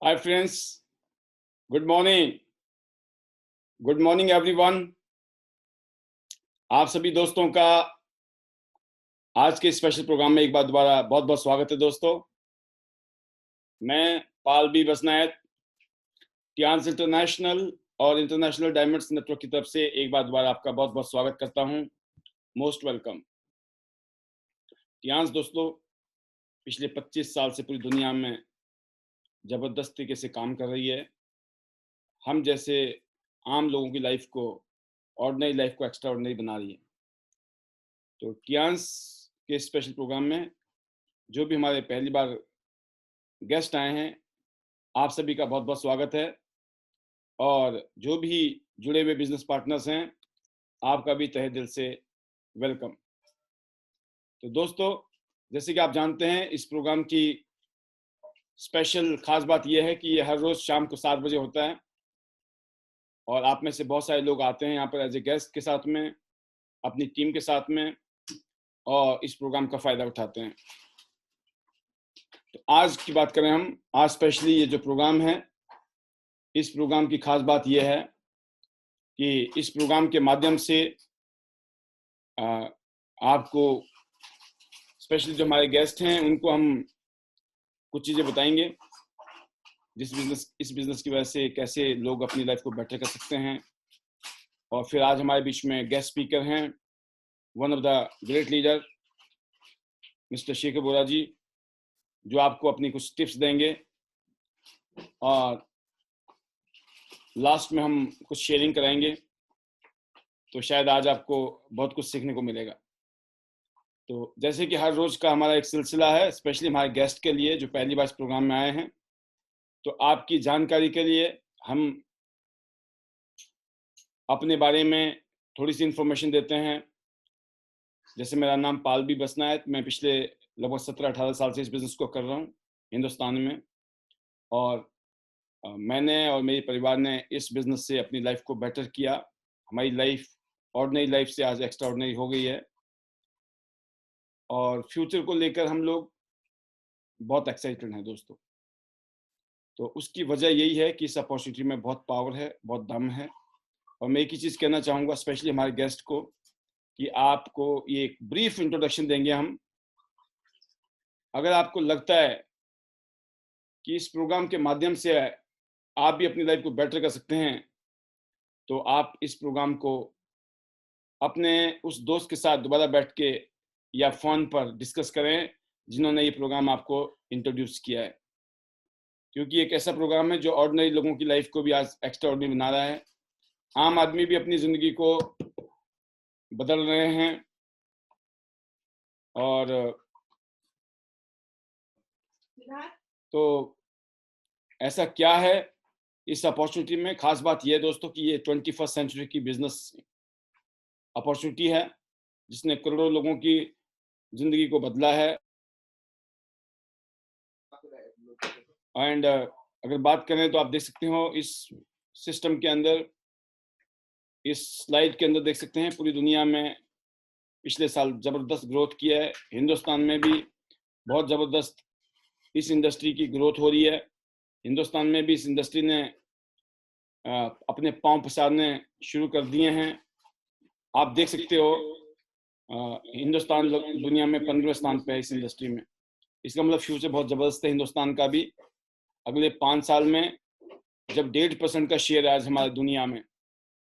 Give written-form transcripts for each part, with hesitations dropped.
Hi friends, good morning. Good morning everyone. आप सभी दोस्तों का आज के स्पेशल प्रोग्राम में एक बार दोबारा बहुत बहुत स्वागत है दोस्तों। मैं पाल बी बसनायत, टियांस इंटरनेशनल और इंटरनेशनल डायमंड्स नेटवर्क की तरफ से एक बार दोबारा आपका बहुत बहुत स्वागत करता हूं। Most welcome. टियांस दोस्तों पिछले 25 साल से पूरी दुनिया में जबरदस्त तरीके से काम कर रही है। हम जैसे आम लोगों की लाइफ को, ऑर्डिनरी लाइफ को एक्स्ट्रा ऑर्डिनरी बना रही है। तो टियांस के स्पेशल प्रोग्राम में जो भी हमारे पहली बार गेस्ट आए हैं, आप सभी का बहुत बहुत स्वागत है। और जो भी जुड़े हुए बिजनेस पार्टनर्स हैं, आपका भी तहे दिल से वेलकम। तो दोस्तों, जैसे कि आप जानते हैं, इस प्रोग्राम की स्पेशल खास बात यह है कि ये हर रोज शाम को 7 बजे होता है और आप में से बहुत सारे लोग आते हैं यहाँ पर एज ए गेस्ट के साथ में, अपनी टीम के साथ में, और इस प्रोग्राम का फायदा उठाते हैं। तो आज की बात करें हम, आज स्पेशली ये जो प्रोग्राम है, इस प्रोग्राम की खास बात यह है कि इस प्रोग्राम के माध्यम से आपको, स्पेशली जो हमारे गेस्ट हैं, उनको हम कुछ चीज़ें बताएंगे इस बिजनेस की वजह से कैसे लोग अपनी लाइफ को बेटर कर सकते हैं। और फिर आज हमारे बीच में गेस्ट स्पीकर हैं, one of the great leader mister Shekhar Bora ji, जो आपको अपनी कुछ टिप्स देंगे। और लास्ट में हम कुछ शेयरिंग कराएंगे, तो शायद आज आपको बहुत कुछ सीखने को मिलेगा। तो जैसे कि हर रोज का हमारा एक सिलसिला है, स्पेशली हमारे गेस्ट के लिए जो पहली बार इस प्रोग्राम में आए हैं, तो आपकी जानकारी के लिए हम अपने बारे में थोड़ी सी इंफॉर्मेशन देते हैं। जैसे मेरा नाम पाल बी बसनायत, मैं पिछले लगभग 17-18 साल से इस बिज़नेस को कर रहा हूँ हिंदुस्तान में। और मैंने और मेरे परिवार ने इस बिज़नेस से अपनी लाइफ को बेटर किया। हमारी लाइफ ऑर्डिनरी लाइफ से आज एक्स्ट्रा ऑर्डिनरी हो गई है और फ्यूचर को लेकर हम लोग बहुत एक्साइटेड हैं दोस्तों। तो उसकी वजह यही है कि इस अपॉर्चुनिटी में बहुत पावर है, बहुत दम है। और मैं एक ही चीज़ कहना चाहूँगा स्पेशली हमारे गेस्ट को, कि आपको ये एक ब्रीफ इंट्रोडक्शन देंगे हम। अगर आपको लगता है कि इस प्रोग्राम के माध्यम से आप भी अपनी लाइफ को बेटर कर सकते हैं, तो आप इस प्रोग्राम को अपने उस दोस्त के साथ दोबारा बैठ के या फ़ोन पर डिस्कस करें जिन्होंने ये प्रोग्राम आपको इंट्रोड्यूस किया है। क्योंकि एक ऐसा प्रोग्राम है जो ऑर्डिनरी लोगों की लाइफ को भी आज एक्स्ट्रा ऑर्डिनरी बना रहा है। आम आदमी भी अपनी ज़िंदगी को बदल रहे हैं। और तो ऐसा क्या है इस अपॉर्चुनिटी में? खास बात यह है दोस्तों कि ये 21st सेंचुरी की बिजनेस अपॉर्चुनिटी है जिसने करोड़ों लोगों की जिंदगी को बदला है। एंड अगर बात करें तो आप देख सकते हो इस सिस्टम के अंदर, इस स्लाइड के अंदर देख सकते हैं पूरी दुनिया में पिछले साल जबरदस्त ग्रोथ किया है। हिंदुस्तान में भी बहुत जबरदस्त इस इंडस्ट्री की ग्रोथ हो रही है। हिंदुस्तान में भी इस इंडस्ट्री ने अपने पांव पसारने शुरू कर दिए हैं। आप देख सकते हो हिंदुस्तान दुनिया में 15वें स्थान पे है इस इंडस्ट्री में। इसका मतलब फ्यूचर बहुत ज़बरदस्त है हिंदुस्तान का भी। अगले 5 साल में जब 1.5% का शेयर है आज हमारी दुनिया में,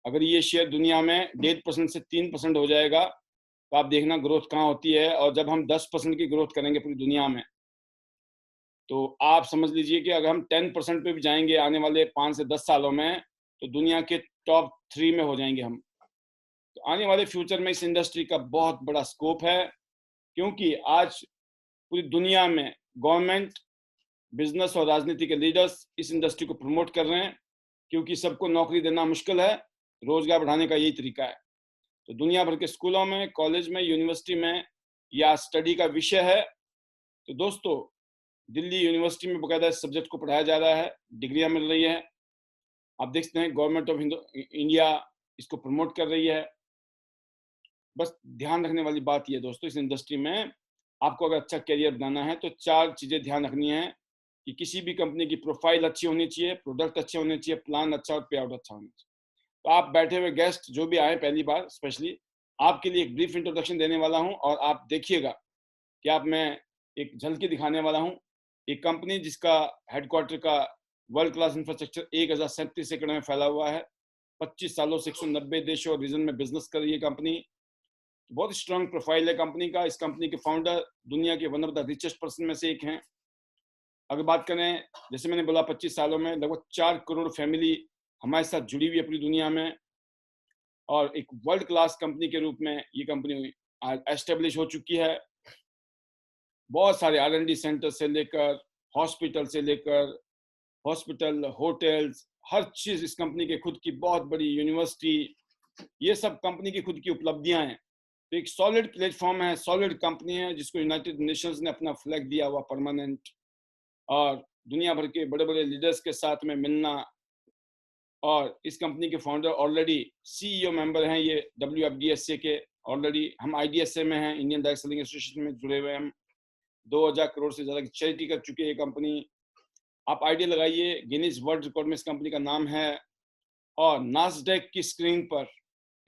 अगर ये शेयर दुनिया में 1.5% से 3% हो जाएगा, तो आप देखना ग्रोथ कहाँ होती है। और जब हम 10% की ग्रोथ करेंगे पूरी दुनिया में, तो आप समझ लीजिए कि अगर हम 10% पे भी जाएंगे आने वाले 5 से 10 सालों में, तो दुनिया के टॉप 3 में हो जाएंगे हम। तो आने वाले फ्यूचर में इस इंडस्ट्री का बहुत बड़ा स्कोप है, क्योंकि आज पूरी दुनिया में गवर्नमेंट, बिजनेस और राजनीति के लीडर्स इस इंडस्ट्री को प्रमोट कर रहे हैं, क्योंकि सबको नौकरी देना मुश्किल है, रोजगार बढ़ाने का यही तरीका है। तो दुनिया भर के स्कूलों में, कॉलेज में, यूनिवर्सिटी में या स्टडी का विषय है। तो दोस्तों, दिल्ली यूनिवर्सिटी में बकायदा इस सब्जेक्ट को पढ़ाया जा रहा है, डिग्रियां मिल रही है। आप देखते हैं गवर्नमेंट ऑफ इंडिया इसको प्रमोट कर रही है। बस ध्यान रखने वाली बात यह दोस्तों, इस इंडस्ट्री में आपको अगर अच्छा करियर बनाना है तो 4 चीजें ध्यान रखनी है कि किसी भी कंपनी की प्रोफाइल अच्छी होनी चाहिए, प्रोडक्ट अच्छे होने चाहिए, प्लान अच्छा और पे आउट अच्छा होना चाहिए। तो आप बैठे हुए गेस्ट जो भी आए पहली बार, स्पेशली आपके लिए एक ब्रीफ इंट्रोडक्शन देने वाला हूं, और आप देखिएगा कि आप मैं एक झलकी दिखाने वाला हूं। एक कंपनी जिसका हेडक्वार्टर का वर्ल्ड क्लास इंफ्रास्ट्रक्चर 1037 एकड़ में फैला हुआ है, 25 सालों से 190 देशों और रीजन में बिजनेस कर रही है कंपनी। बहुत स्ट्रांग प्रोफाइल है कंपनी का। इस कंपनी के फाउंडर दुनिया के one of the richest person में से एक हैं। अगर बात करें, जैसे मैंने बोला, 25 सालों में लगभग 4 करोड़ फैमिली हमारे साथ जुड़ी हुई है पूरी दुनिया में, और एक वर्ल्ड क्लास कंपनी के रूप में ये कंपनी आज एस्टेब्लिश हो चुकी है। बहुत सारे R&D सेंटर से लेकर हॉस्पिटल, होटल्स, हर चीज इस कंपनी के खुद की बहुत बड़ी यूनिवर्सिटी, ये सब कंपनी की खुद की उपलब्धियां हैं। तो एक सॉलिड प्लेटफॉर्म है, सॉलिड कंपनी है, जिसको यूनाइटेड नेशंस ने अपना फ्लैग दिया हुआ परमानेंट, और दुनिया भर के बड़े बड़े लीडर्स के साथ में मिलना। और इस कंपनी के फाउंडर ऑलरेडी CEO मेंबर हैं ये WFDSA के। ऑलरेडी हम IDSA में हैं, इंडियन डायरेक्ट सेलिंग एसोसिएशन में जुड़े हुए हैं हम। 2000 करोड़ से ज्यादा की चैरिटी कर चुकी है ये कंपनी। आप आइडिया लगाइए, गिनीज वर्ल्ड रिकॉर्ड में इस कंपनी का नाम है। और नास्डैक की स्क्रीन पर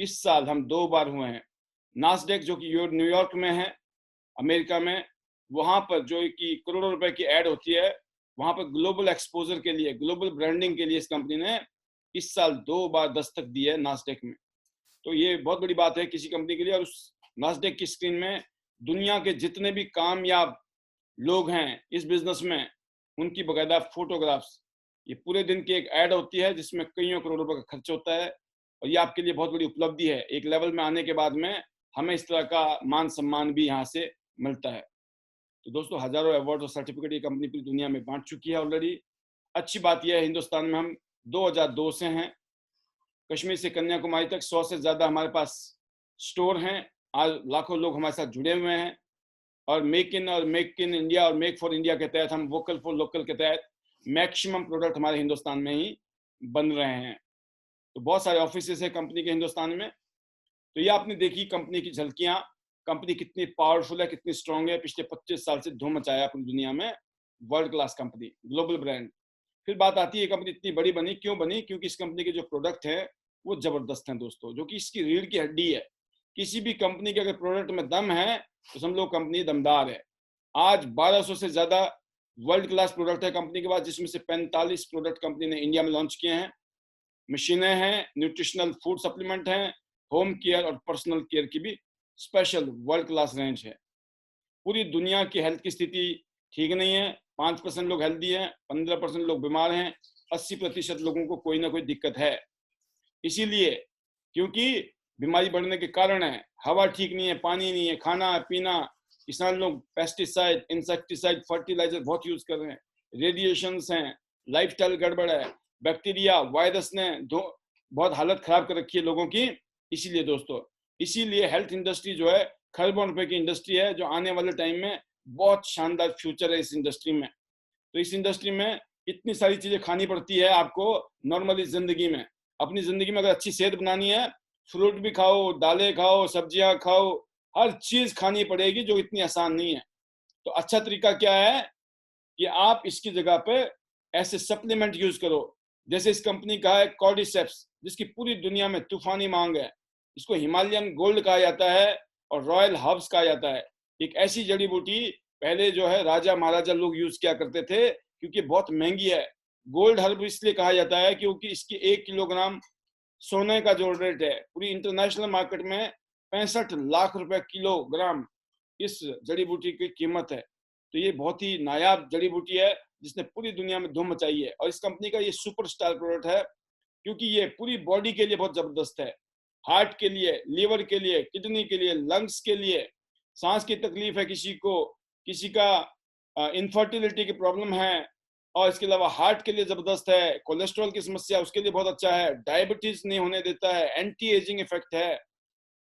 इस साल हम 2 बार हुए हैं। नास्डैक जो कि न्यूयॉर्क में है, अमेरिका में, वहां पर जो कि करोड़ों रुपए की एड होती है, वहां पर ग्लोबल एक्सपोजर के लिए, ग्लोबल ब्रांडिंग के लिए इस कंपनी ने इस साल 2 बार दस्तक दी है नास्डैक में। तो ये बहुत बड़ी बात है किसी कंपनी के लिए। और उस नास्डैक की स्क्रीन में दुनिया के जितने भी कामयाब लोग हैं इस बिजनेस में, उनकी बकायदा फोटोग्राफ्स, ये पूरे दिन की एक ऐड होती है जिसमें कईयों करोड़ रुपए का खर्च होता है। और ये आपके लिए बहुत बड़ी उपलब्धि है। एक लेवल में आने के बाद में हमें इस तरह का मान सम्मान भी यहाँ से मिलता है। तो दोस्तों, हजारों अवार्ड और सर्टिफिकेट ये कंपनी पूरी दुनिया में बांट चुकी है ऑलरेडी। अच्छी बात यह है, हिंदुस्तान में हम 2002 से हैं। कश्मीर से कन्याकुमारी तक 100 से ज्यादा हमारे पास स्टोर हैं। आज लाखों लोग हमारे साथ जुड़े हुए हैं। और मेक इन इंडिया और मेक फॉर इंडिया के तहत, हम वोकल फॉर लोकल के तहत मैक्सिमम प्रोडक्ट हमारे हिंदुस्तान में ही बन रहे हैं। तो बहुत सारे ऑफिस है कंपनी के हिंदुस्तान में। तो ये आपने देखी कंपनी की झलकियां, कंपनी कितनी पावरफुल है, कितनी स्ट्रांग है। पिछले 25 साल से धूम मचाया पूरी दुनिया में, world class company, global brand. फिर बात आती है कंपनी इतनी बड़ी बनी क्यों बनी? क्योंकि इस कंपनी के जो प्रोडक्ट है वो जबरदस्त हैं दोस्तों, जो कि इसकी रीढ़ की हड्डी है। किसी भी कंपनी के अगर प्रोडक्ट में दम है तो समझ लो कंपनी दमदार है। आज 1200 से ज्यादा वर्ल्ड क्लास प्रोडक्ट है कंपनी के पास, जिसमें से 45 प्रोडक्ट कंपनी ने इंडिया में लॉन्च किए हैं। मशीनें हैं, न्यूट्रिशनल फूड सप्लीमेंट हैं, होम केयर और पर्सनल केयर की भी स्पेशल वर्ल्ड क्लास रेंज है। पूरी दुनिया की हेल्थ की स्थिति ठीक नहीं है। 5% लोग हेल्दी हैं, 15% लोग बीमार हैं, 80% लोगों को कोई ना कोई दिक्कत है। इसीलिए, क्योंकि बीमारी बढ़ने के कारण है, हवा ठीक नहीं है, पानी नहीं है, खाना पीना, किसान लोग पेस्टिसाइड, इंसेक्टिसाइड, फर्टिलाइजर बहुत यूज कर रहे हैं, रेडिएशंस हैं, लाइफस्टाइल गड़बड़ है, बैक्टीरिया, वायरस ने बहुत हालत खराब कर रखी है लोगों की। इसीलिए दोस्तों, इसीलिए हेल्थ इंडस्ट्री जो है खरबों रुपए की इंडस्ट्री है, जो आने वाले टाइम में बहुत शानदार फ्यूचर है इस इंडस्ट्री में। तो इस इंडस्ट्री में इतनी सारी चीजें खानी पड़ती है आपको नॉर्मली जिंदगी में। अपनी जिंदगी में अगर अच्छी सेहत बनानी है, फ्रूट भी खाओ, दालें खाओ, सब्जियां खाओ, हर चीज खानी पड़ेगी, जो इतनी आसान नहीं है। तो अच्छा तरीका क्या है कि आप इसकी जगह पे ऐसे सप्लीमेंट यूज करो, जैसे इस कंपनी का है कॉर्डिसेप्स, जिसकी पूरी दुनिया में तूफानी मांग है। इसको हिमालयन गोल्ड कहा जाता है और रॉयल हर्ब्स कहा जाता है। एक ऐसी जड़ी बूटी पहले जो है राजा महाराजा लोग यूज किया करते थे, क्योंकि बहुत महंगी है। गोल्ड हर्ब इसलिए कहा जाता है क्योंकि इसकी 1 किलोग्राम सोने का जो रेट है पूरी इंटरनेशनल मार्केट में 65 लाख रुपए किलोग्राम इस जड़ी बूटी की कीमत है। तो ये बहुत ही नायाब जड़ी बूटी है जिसने पूरी दुनिया में धूम मचाई है। और इस कंपनी का ये सुपरस्टार प्रोडक्ट है, क्योंकि ये पूरी बॉडी के लिए बहुत जबरदस्त है। हार्ट के लिए, लीवर के लिए, किडनी के लिए, लंग्स के लिए, सांस की तकलीफ है किसी को, किसी का इनफर्टिलिटी की प्रॉब्लम है, और इसके अलावा हार्ट के लिए जबरदस्त है, कोलेस्ट्रॉल की समस्या उसके लिए बहुत अच्छा है, डायबिटीज नहीं होने देता है, एंटी एजिंग इफेक्ट है,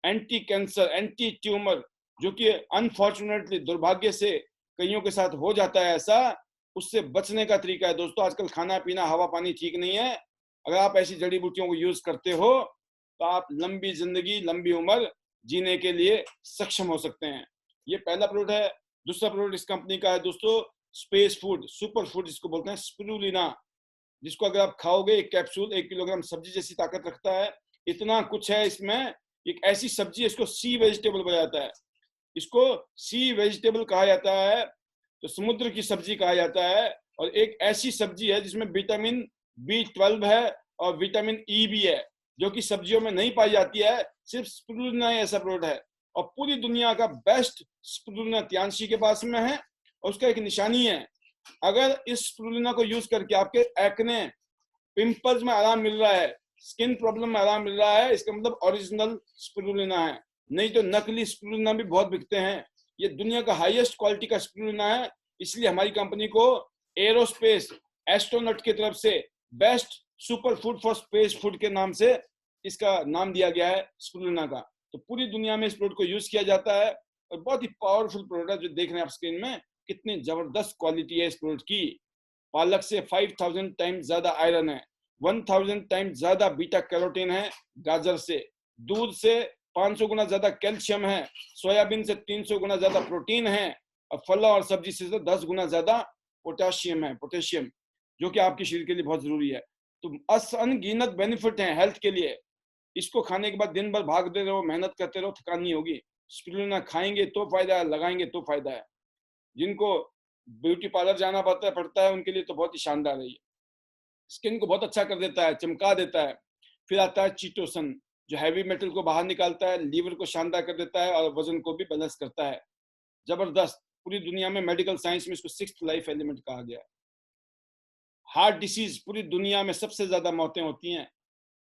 एंटी कैंसर, एंटी ट्यूमर, जो कि अनफॉर्चुनेटली, दुर्भाग्य से कईयों के साथ हो जाता है ऐसा, उससे बचने का तरीका है दोस्तों। आजकल खाना पीना, हवा पानी ठीक नहीं है। अगर आप ऐसी जड़ी बूटियों को यूज करते हो तो आप लंबी जिंदगी, लंबी उम्र जीने के लिए सक्षम हो सकते हैं। ये पहला प्रोडक्ट है। दूसरा प्रोडक्ट इस कंपनी का है दोस्तों स्पेस फूड, सुपर फूड जिसको बोलते हैं, स्पिरुलिना, जिसको अगर आप खाओगे एक कैप्सूल 1 किलोग्राम सब्जी जैसी ताकत रखता है। इतना कुछ है इसमें। एक ऐसी सब्जी है, इसको सी वेजिटेबल बोला जाता है। इसको सी वेजिटेबल कहा जाता है, तो समुद्र की सब्जी कहा जाता है। और एक ऐसी सब्जी है जिसमें विटामिन B12 है और विटामिन ई भी है, जो कि सब्जियों में नहीं पाई जाती है, सिर्फ स्पिरुलिना ऐसा प्रोडक्ट है। और पूरी दुनिया का बेस्ट स्पिरुलिना तियांशी के पास में है। और उसका एक निशानी है, अगर इस स्पिरुलिना को यूज करके आपके एक्ने, पिंपल्स में आराम मिल रहा है, स्किन प्रॉब्लम में आराम मिल रहा है, इसका मतलब ओरिजिनल स्पिरुलिना है। नहीं तो नकली स्पिरुलिना भी बहुत बिकते हैं। ये दुनिया का हाईएस्ट क्वालिटी का स्पिरुलिना है, इसलिए हमारी कंपनी को एरोस्पेस एस्ट्रोनॉट की तरफ से best super food for space food के नाम से इसका नाम दिया गया है स्पिरुलिना का। तो पूरी दुनिया में इस प्रोडक्ट को यूज किया जाता है और बहुत ही पावरफुल प्रोडक्ट है, जो देख रहे हैं आप स्क्रीन में, कितनी जबरदस्त क्वालिटी है इस प्रोडक्ट की। पालक से 5000 टाइम्स ज्यादा आयरन है, 1000 टाइम्स ज्यादा बीटा कैरोटीन है गाजर से, दूध से 500 गुना ज्यादा कैल्शियम है, सोयाबीन से 300 गुना ज्यादा प्रोटीन है, और फल और सब्जी से 10 गुना ज्यादा पोटेशियम, जो कि आपके शरीर के लिए बहुत जरूरी है। तो अनगिनत बेनिफिट हैं हेल्थ के लिए। इसको खाने के बाद दिन भर भागते रहो, मेहनत करते रहो, थकान नहीं होगी। स्पिरुलिना खाएंगे तो फायदा है, लगाएंगे तो फायदा है। जिनको ब्यूटी पार्लर जाना पड़ता है उनके लिए तो बहुत ही शानदार है ये। स्किन को बहुत अच्छा कर देता है, चमका देता है। फिर आता है चीटोसन, जो हैवी मेटल को बाहर निकालता है, लीवर को शानदार कर देता है और वजन को भी बैलेंस करता है। जबरदस्त। पूरी दुनिया में मेडिकल साइंस में इसको 6th लाइफ एलिमेंट कहा गया है। हार्ट डिसीज, पूरी दुनिया में सबसे ज्यादा मौतें होती हैं।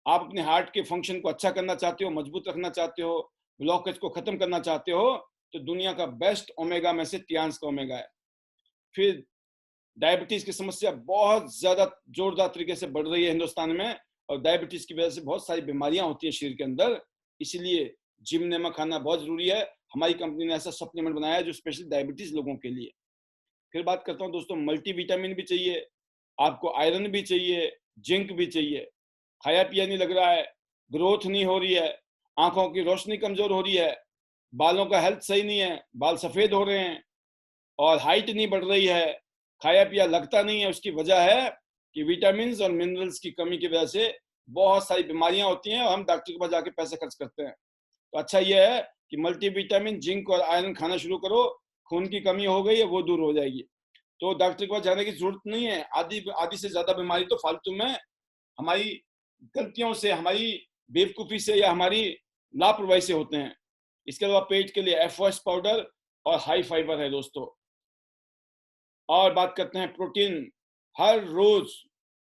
आप अपने हार्ट के फंक्शन को अच्छा करना चाहते हो, मजबूत रखना चाहते हो, ब्लॉकेज को खत्म करना चाहते हो, तो दुनिया का बेस्ट ओमेगा में से तियांस का ओमेगा है। फिर डायबिटीज की समस्या बहुत ज्यादा जोरदार तरीके से बढ़ रही है हिंदुस्तान में, और डायबिटीज की वजह से बहुत सारी बीमारियां होती हैं शरीर के अंदर। इसलिए जिमनेमा खाना बहुत जरूरी है। हमारी कंपनी ने ऐसा सप्लीमेंट बनाया है जो स्पेशली डायबिटीज लोगों के लिए। फिर बात करता हूँ दोस्तों, मल्टीविटामिन भी चाहिए आपको, आयरन भी चाहिए, जिंक भी चाहिए। खाया पिया नहीं लग रहा है, ग्रोथ नहीं हो रही है, आंखों की रोशनी कमजोर हो रही है, बालों का हेल्थ सही नहीं है, बाल सफेद हो रहे हैं, और हाइट नहीं बढ़ रही है, खाया पिया लगता नहीं है। उसकी वजह है कि विटामिन और मिनरल्स की कमी की वजह से बहुत सारी बीमारियां होती हैं और हम डॉक्टर के पास जाके पैसे खर्च करते हैं। तो अच्छा यह है कि मल्टीविटामिन, जिंक और आयरन खाना शुरू करो। खून की कमी हो गई है, वो दूर हो जाएगी, तो डॉक्टर के पास जाने की जरूरत नहीं है। आधी से ज्यादा बीमारी तो फालतू में हमारी गलतियों से, हमारी बेवकूफी से या हमारी लापरवाही से होते हैं। इसके अलावा पेट के लिए एफओएस पाउडर और हाई फाइबर है दोस्तों। और बात करते हैं प्रोटीन। हर रोज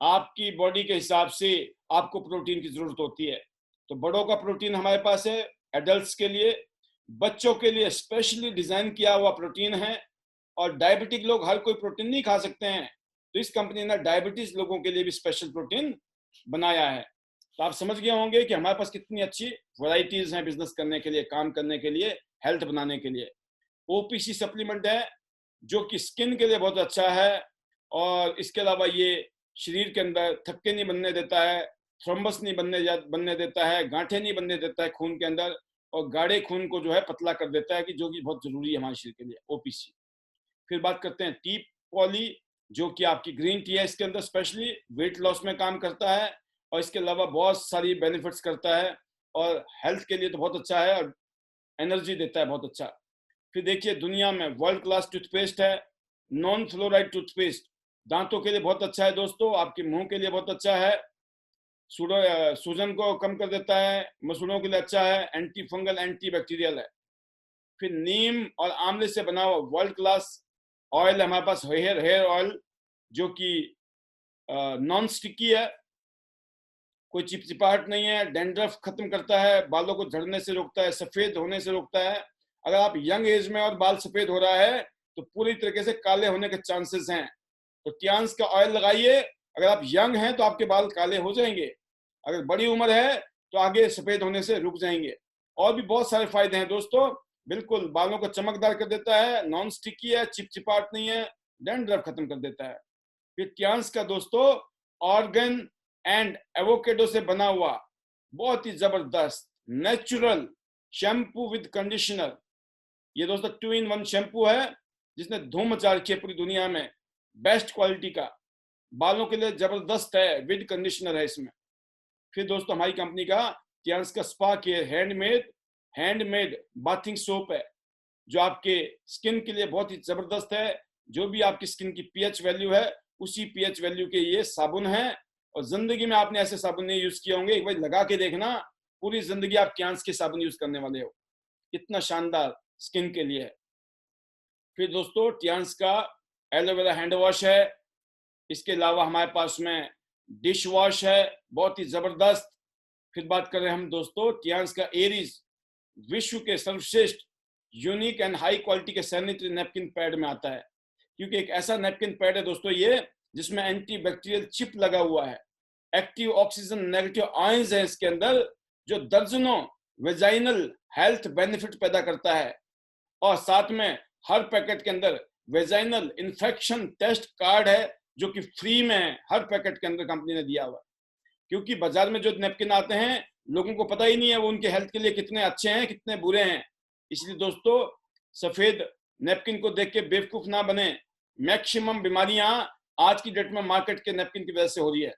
आपकी बॉडी के हिसाब से आपको प्रोटीन की जरूरत होती है। तो बड़ों का प्रोटीन हमारे पास है, एडल्ट्स के लिए, बच्चों के लिए स्पेशली डिजाइन किया हुआ प्रोटीन है। और डायबिटिक लोग हर कोई प्रोटीन नहीं खा सकते हैं, तो इस कंपनी ने डायबिटीज लोगों के लिए भी स्पेशल प्रोटीन बनाया है। तो आप समझ गए होंगे कि हमारे पास कितनी अच्छी वैरायटीज हैं बिजनेस करने के लिए, काम करने के लिए, हेल्थ बनाने के लिए। ओपीसी सप्लीमेंट है जो कि स्किन के लिए बहुत अच्छा है, और इसके अलावा ये शरीर के अंदर थक्के नहीं बनने देता है, थ्रोम्बस नहीं बनने देता है, गांठें नहीं बनने देता है खून के अंदर, और गाढ़े खून को जो है पतला कर देता है, कि जो कि बहुत जरूरी है हमारे शरीर के लिए, ओपीसी। फिर बात करते हैं टी पॉली, जो कि आपकी ग्रीन टी है, इसके अंदर स्पेशली वेट लॉस में काम करता है, और इसके अलावा बहुत सारी बेनिफिट्स करता है, और हेल्थ के लिए तो बहुत अच्छा है, और एनर्जी देता है बहुत अच्छा। फिर देखिए दुनिया में वर्ल्ड क्लास टूथपेस्ट है, नॉन फ्लोराइड टूथपेस्ट, दांतों के लिए बहुत अच्छा है दोस्तों, आपके मुंह के लिए बहुत अच्छा है, सूजन को कम कर देता है, मसूड़ों के लिए अच्छा है, एंटी फंगल, एंटी बैक्टीरियल है। फिर नीम और आंवले से बना हुआ वर्ल्ड क्लास ऑयल है हमारे पास, हेयर ऑयल, जो कि नॉन स्टिकी है, कोई चिपचिपाहट नहीं है, डैंड्रफ खत्म करता है, बालों को झड़ने से रोकता है, सफेद होने से रोकता है। अगर आप यंग एज में और बाल सफेद हो रहा है तो पूरी तरीके से काले होने के चांसेस हैं। तो तियांस का ऑयल लगाइए। अगर आप यंग हैं तो आपके बाल काले हो जाएंगे, अगर बड़ी उम्र है तो आगे सफेद होने से रुक जाएंगे। और भी बहुत सारे फायदे हैं दोस्तों, बिल्कुल बालों को चमकदार कर देता है, नॉन स्टिकी है, चिपचिपाहट नहीं है, डैंड्रफ खत्म कर देता है। फिर तियांस का दोस्तों ऑर्गन एंड एवोकेडो से बना हुआ बहुत ही जबरदस्त नेचुरल शैम्पू विद कंडीशनर, ये दोस्तों 2 in 1 शैम्पू है, जिसने धूम मचा रखी है पूरी दुनिया में, बेस्ट क्वालिटी का, बालों के लिए जबरदस्त है, विद कंडीशनर है इसमें। फिर दोस्तों हमारी कंपनी का टियांस का spa care handmade bathing soap है, जो आपके स्किन के लिए बहुत ही जबरदस्त है। जो भी आपकी स्किन की पीएच वैल्यू है, उसी पीएच वैल्यू के ये साबुन है। और जिंदगी में आपने ऐसे साबुन नहीं यूज किए होंगे, एक बार लगा के देखना, पूरी जिंदगी आप टियांस के साबुन यूज करने वाले हो, इतना शानदार स्किन के लिए है। फिर दोस्तों टियांस का एलोवेरा हैंड वॉश है। इसके अलावा हमारे पास में डिश वॉश है, बहुत ही जबरदस्त। फिर बात कर रहे हैं हम दोस्तों टियांस का एरीज, विश्व के सर्वश्रेष्ठ यूनिक एंड हाई क्वालिटी के सैनिटरी नैपकिन पैड में आता है, क्योंकि एक ऐसा नैपकिन पैड है दोस्तों ये जिसमें एंटी बैक्टीरियल चिप लगा हुआ है, एक्टिव ऑक्सीजन नेगेटिव आयंस है इसके अंदर, जो दर्जनों वेजाइनल हेल्थ बेनिफिट पैदा करता है। और साथ में हर पैकेट के अंदर वेजाइनल इन्फेक्शन टेस्ट कार्ड है, जो कि फ्री में है, हर पैकेट के अंदर कंपनी ने दिया हुआ है। क्योंकि बाजार में जो नैपकिन आते हैं लोगों को पता ही नहीं है वो उनके हेल्थ के लिए कितने अच्छे हैं कितने बुरे हैं। इसलिए दोस्तों सफेद नैपकिन को देख के बेवकूफ ना बने। मैक्सिमम बीमारियां आज की डेट में मार्केट के नैपकिन की वजह से हो रही है।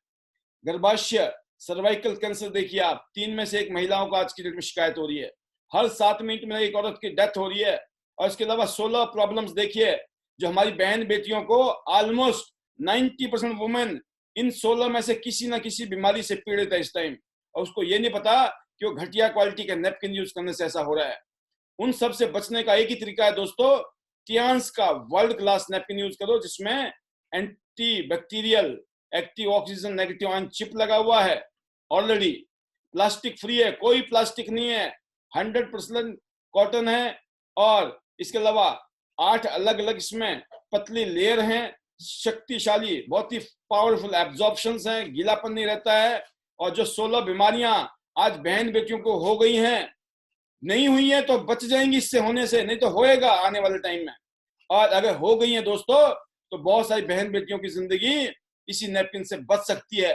गर्भाशय, सर्वाइकल कैंसर देखिए आप, 3 में से 1 महिलाओं को आज की डेट में शिकायत हो रही है, हर 7 मिनट में एक औरत की डेथ हो रही है। और इसके अलावा 16 प्रॉब्लम्स देखिए जो हमारी बहन बेटियों को, ऑलमोस्ट 90% वुमेन इन 16 में से किसी ना किसी बीमारी से पीड़ित है इस टाइम, और उसको ये नहीं पता कि वो घटिया क्वालिटी का नैपकिन यूज करने से ऐसा हो रहा है। उन सब से बचने का एक ही तरीका है दोस्तों, टियांस का वर्ल्ड क्लास नैपकिन यूज करो, जिसमें anti bacterial active oxygen negative ion chip लगा हुआ है, ऑलरेडी प्लास्टिक फ्री है, कोई प्लास्टिक नहीं है, 100% कॉटन है। और इसके अलावा 8 अलग अलग इसमें पतली लेयर हैं, शक्तिशाली, बहुत ही पावरफुल एब्जॉर्प्शंस हैं, गीलापन नहीं रहता है। और जो 16 बीमारियां आज बहन बेटियों को हो गई हैं, नहीं हुई है तो बच जाएंगी इससे होने से, नहीं तो होएगा आने वाले टाइम में। और अगर हो गई है दोस्तों तो बहुत सारी बहन बेटियों की जिंदगी इसी नैपकिन से बच सकती है।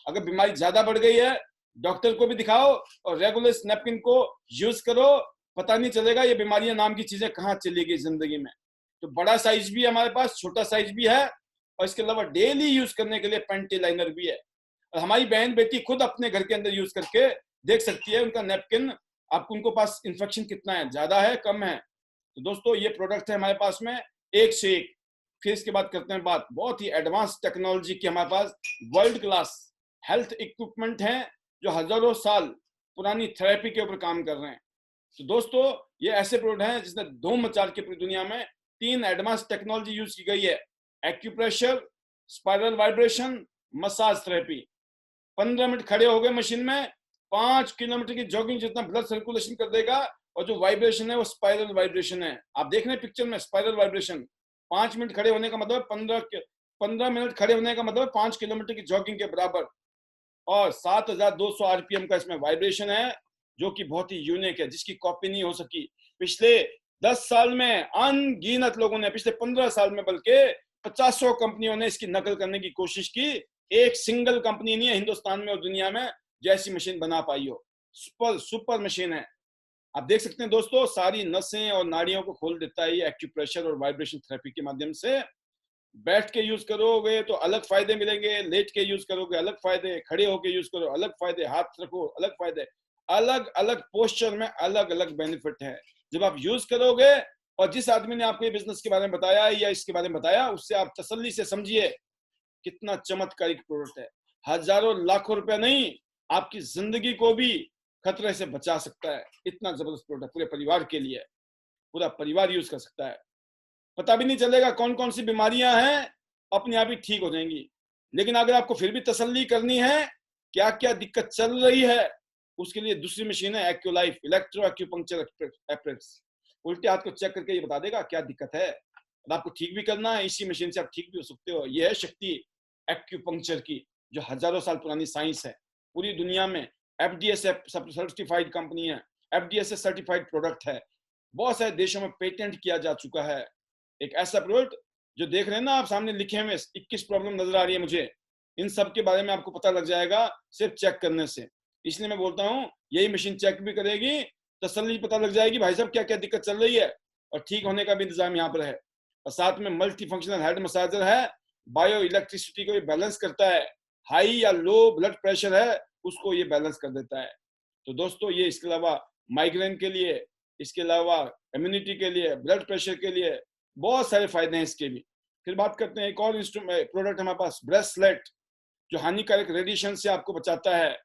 अगर बीमारी ज्यादा बढ़ गई है डॉक्टर को भी दिखाओ और रेगुलर इस नैपकिन को यूज करो, पता नहीं चलेगा ये बीमारियां नाम की चीजें कहाँ चली गई जिंदगी में। तो बड़ा साइज भी है हमारे पास, छोटा साइज भी है, और इसके अलावा डेली यूज करने के लिए पेंटी लाइनर भी है। और हमारी बहन बेटी खुद अपने घर के अंदर यूज करके देख सकती है उनका नैपकिन, आपको उनको पास इन्फेक्शन कितना है, ज्यादा है कम है। तो दोस्तों ये प्रोडक्ट है हमारे पास में एक से एक। फिर इसके बाद करते हैं बात बहुत ही एडवांस टेक्नोलॉजी की। हमारे पास वर्ल्ड क्लास हेल्थ इक्विपमेंट हैं जो हजारों साल पुरानी थेरेपी के ऊपर काम कर रहे हैं। तो दोस्तों ये ऐसे प्रोडक्ट हैं जिसने धूम मचा के पूरी दुनिया में 3 एडवांस टेक्नोलॉजी यूज की गई है, acupressure, spiral vibration, massage therapy. 15 minute खड़े हो गए मशीन में, 5 किलोमीटर की जॉगिंग जितना ब्लड सर्कुलेशन कर देगा। और जो वाइब्रेशन है वो स्पाइरल वाइब्रेशन है, आप देख रहे हैं पिक्चर में स्पाइरल वाइब्रेशन। 5 मिनट खड़े होने का मतलब 15 मिनट खड़े होने का मतलब 5 किलोमीटर की जॉगिंग के बराबर। और 7200 आरपीएम का इसमें वाइब्रेशन है, जो कि बहुत ही यूनिक है, जिसकी कॉपी नहीं हो सकी। पिछले 10 साल में अनगिनत लोगों ने, पिछले 15 साल में बल्कि 50 कंपनियों ने इसकी नकल करने की कोशिश की। एक सिंगल कंपनी नहीं है हिंदुस्तान में और दुनिया में जैसी मशीन बना पाई हो। सुपर मशीन है, आप देख सकते हैं दोस्तों, सारी नसें और नाड़ियों को खोल देता है ये एक्यूप्रेशर और वाइब्रेशन थेरेपी के माध्यम से। बैठ के यूज करोगे तो अलग फायदे मिलेंगे, लेट के यूज करोगे अलग फायदे, खड़े होके यूज करो अलग फायदे, हाथ रखो अलग फायदे, अलग अलग पोस्चर में अलग अलग बेनिफिट है जब आप यूज करोगे। और जिस आदमी ने आपको ये बिजनेस के बारे में बताया या इसके बारे में बताया, उससे आप तसल्ली से समझिए कितना चमत्कारिक प्रोडक्ट है। हजारों लाखों रुपए नहीं, आपकी जिंदगी को भी खतरे से बचा सकता है। इतना जबरदस्त प्रोडक्ट पूरे परिवार के लिए, पूरा परिवार यूज कर सकता है। पता भी नहीं चलेगा कौन कौन सी बीमारियां हैं, अपने आप ही ठीक हो जाएंगी। लेकिन अगर आपको फिर भी तसल्ली करनी है क्या क्या दिक्कत चल रही है, उसके लिए दूसरी मशीन है एक्यूलाइफ इलेक्ट्रो एक्यूपंक्चर एप्रेट्स। उल्टे हाथ को चेक करके ये बता देगा क्या दिक्कत है, और आपको ठीक भी करना है इसी मशीन से आप ठीक भी हो सकते हो। यह है शक्ति एक्यूपंक्चर की, जो हजारों साल पुरानी साइंस है। पूरी दुनिया में एफडीएस सर्टिफाइड कंपनी है, एफडीएस सर्टिफाइड प्रोडक्ट है, बहुत सारे देशों में पेटेंट किया जा चुका है। एक ऐसा प्रोडक्ट जो देख रहे हैं ना आप सामने लिखे हुए 21 प्रॉब्लम नजर आ रही है मुझे, इन सब के बारे में आपको पता लग जाएगा सिर्फ चेक करने से। इसलिए मैं बोलता हूँ यही मशीन चेक भी करेगी, तसल्ली पता लग जाएगी भाई साहब क्या क्या दिक्कत चल रही है, और ठीक होने का भी इंतजाम यहाँ पर है। और साथ में मल्टी फंक्शनल हेड मसाजर है, बायो इलेक्ट्रिसिटी को ये बैलेंस करता है, हाई या लो ब्लड प्रेशर है उसको ये बैलेंस कर देता है। तो दोस्तों ये इसके अलावा माइग्रेन के लिए, इसके अलावा इम्यूनिटी के लिए, ब्लड प्रेशर के लिए बहुत सारे फायदे हैं इसके भी। फिर बात करते हैं एक और इंस्ट्रूमेंट प्रोडक्ट हमारे पास, ब्रेसलेट, जो हानिकारक रेडिएशन से आपको बचाता है।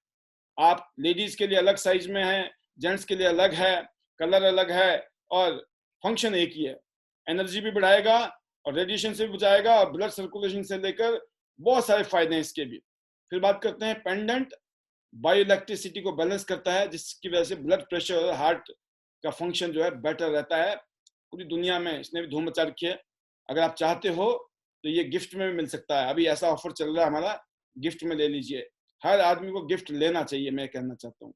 आप लेडीज के लिए अलग साइज में है, जेंट्स के लिए अलग है, कलर अलग है और फंक्शन एक ही है। एनर्जी भी बढ़ाएगा और रेडिएशन से भी बचाएगा और ब्लड सर्कुलेशन से लेकर बहुत सारे फायदे हैं इसके भी। फिर बात करते हैं पेंडेंट, बायो इलेक्ट्रिसिटी को बैलेंस करता है जिसकी वजह से ब्लड प्रेशर और हार्ट का फंक्शन जो है बेटर रहता है। पूरी दुनिया में इसने भी धूम मचा रखी है। अगर आप चाहते हो तो ये गिफ्ट में भी मिल सकता है, अभी ऐसा ऑफर चल रहा है हमारा, गिफ्ट में ले लीजिए। हर आदमी को गिफ्ट लेना चाहिए, मैं कहना चाहता हूँ।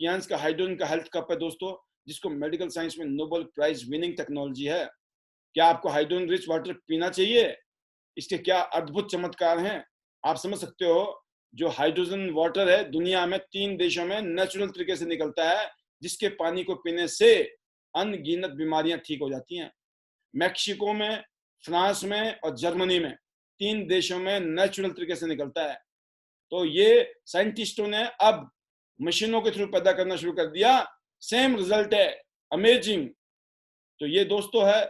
कियांस का हाइड्रोजन का हेल्थ कप है दोस्तों, जिसको मेडिकल साइंस में नोबेल प्राइज विनिंग टेक्नोलॉजी है। क्या आपको हाइड्रोजन रिच वाटर पीना चाहिए? इसके क्या अद्भुत चमत्कार हैं, आप समझ सकते हो। जो हाइड्रोजन वाटर है दुनिया में 3 देशों में नेचुरल तरीके से निकलता है, जिसके पानी को पीने से अनगिनत बीमारियां ठीक हो जाती हैं। मैक्सिको में, फ्रांस में और जर्मनी में 3 देशों में नेचुरल तरीके से निकलता है। तो ये साइंटिस्टों ने अब मशीनों के थ्रू पैदा करना शुरू कर दिया, सेम रिजल्ट है, अमेजिंग। तो ये दोस्तों है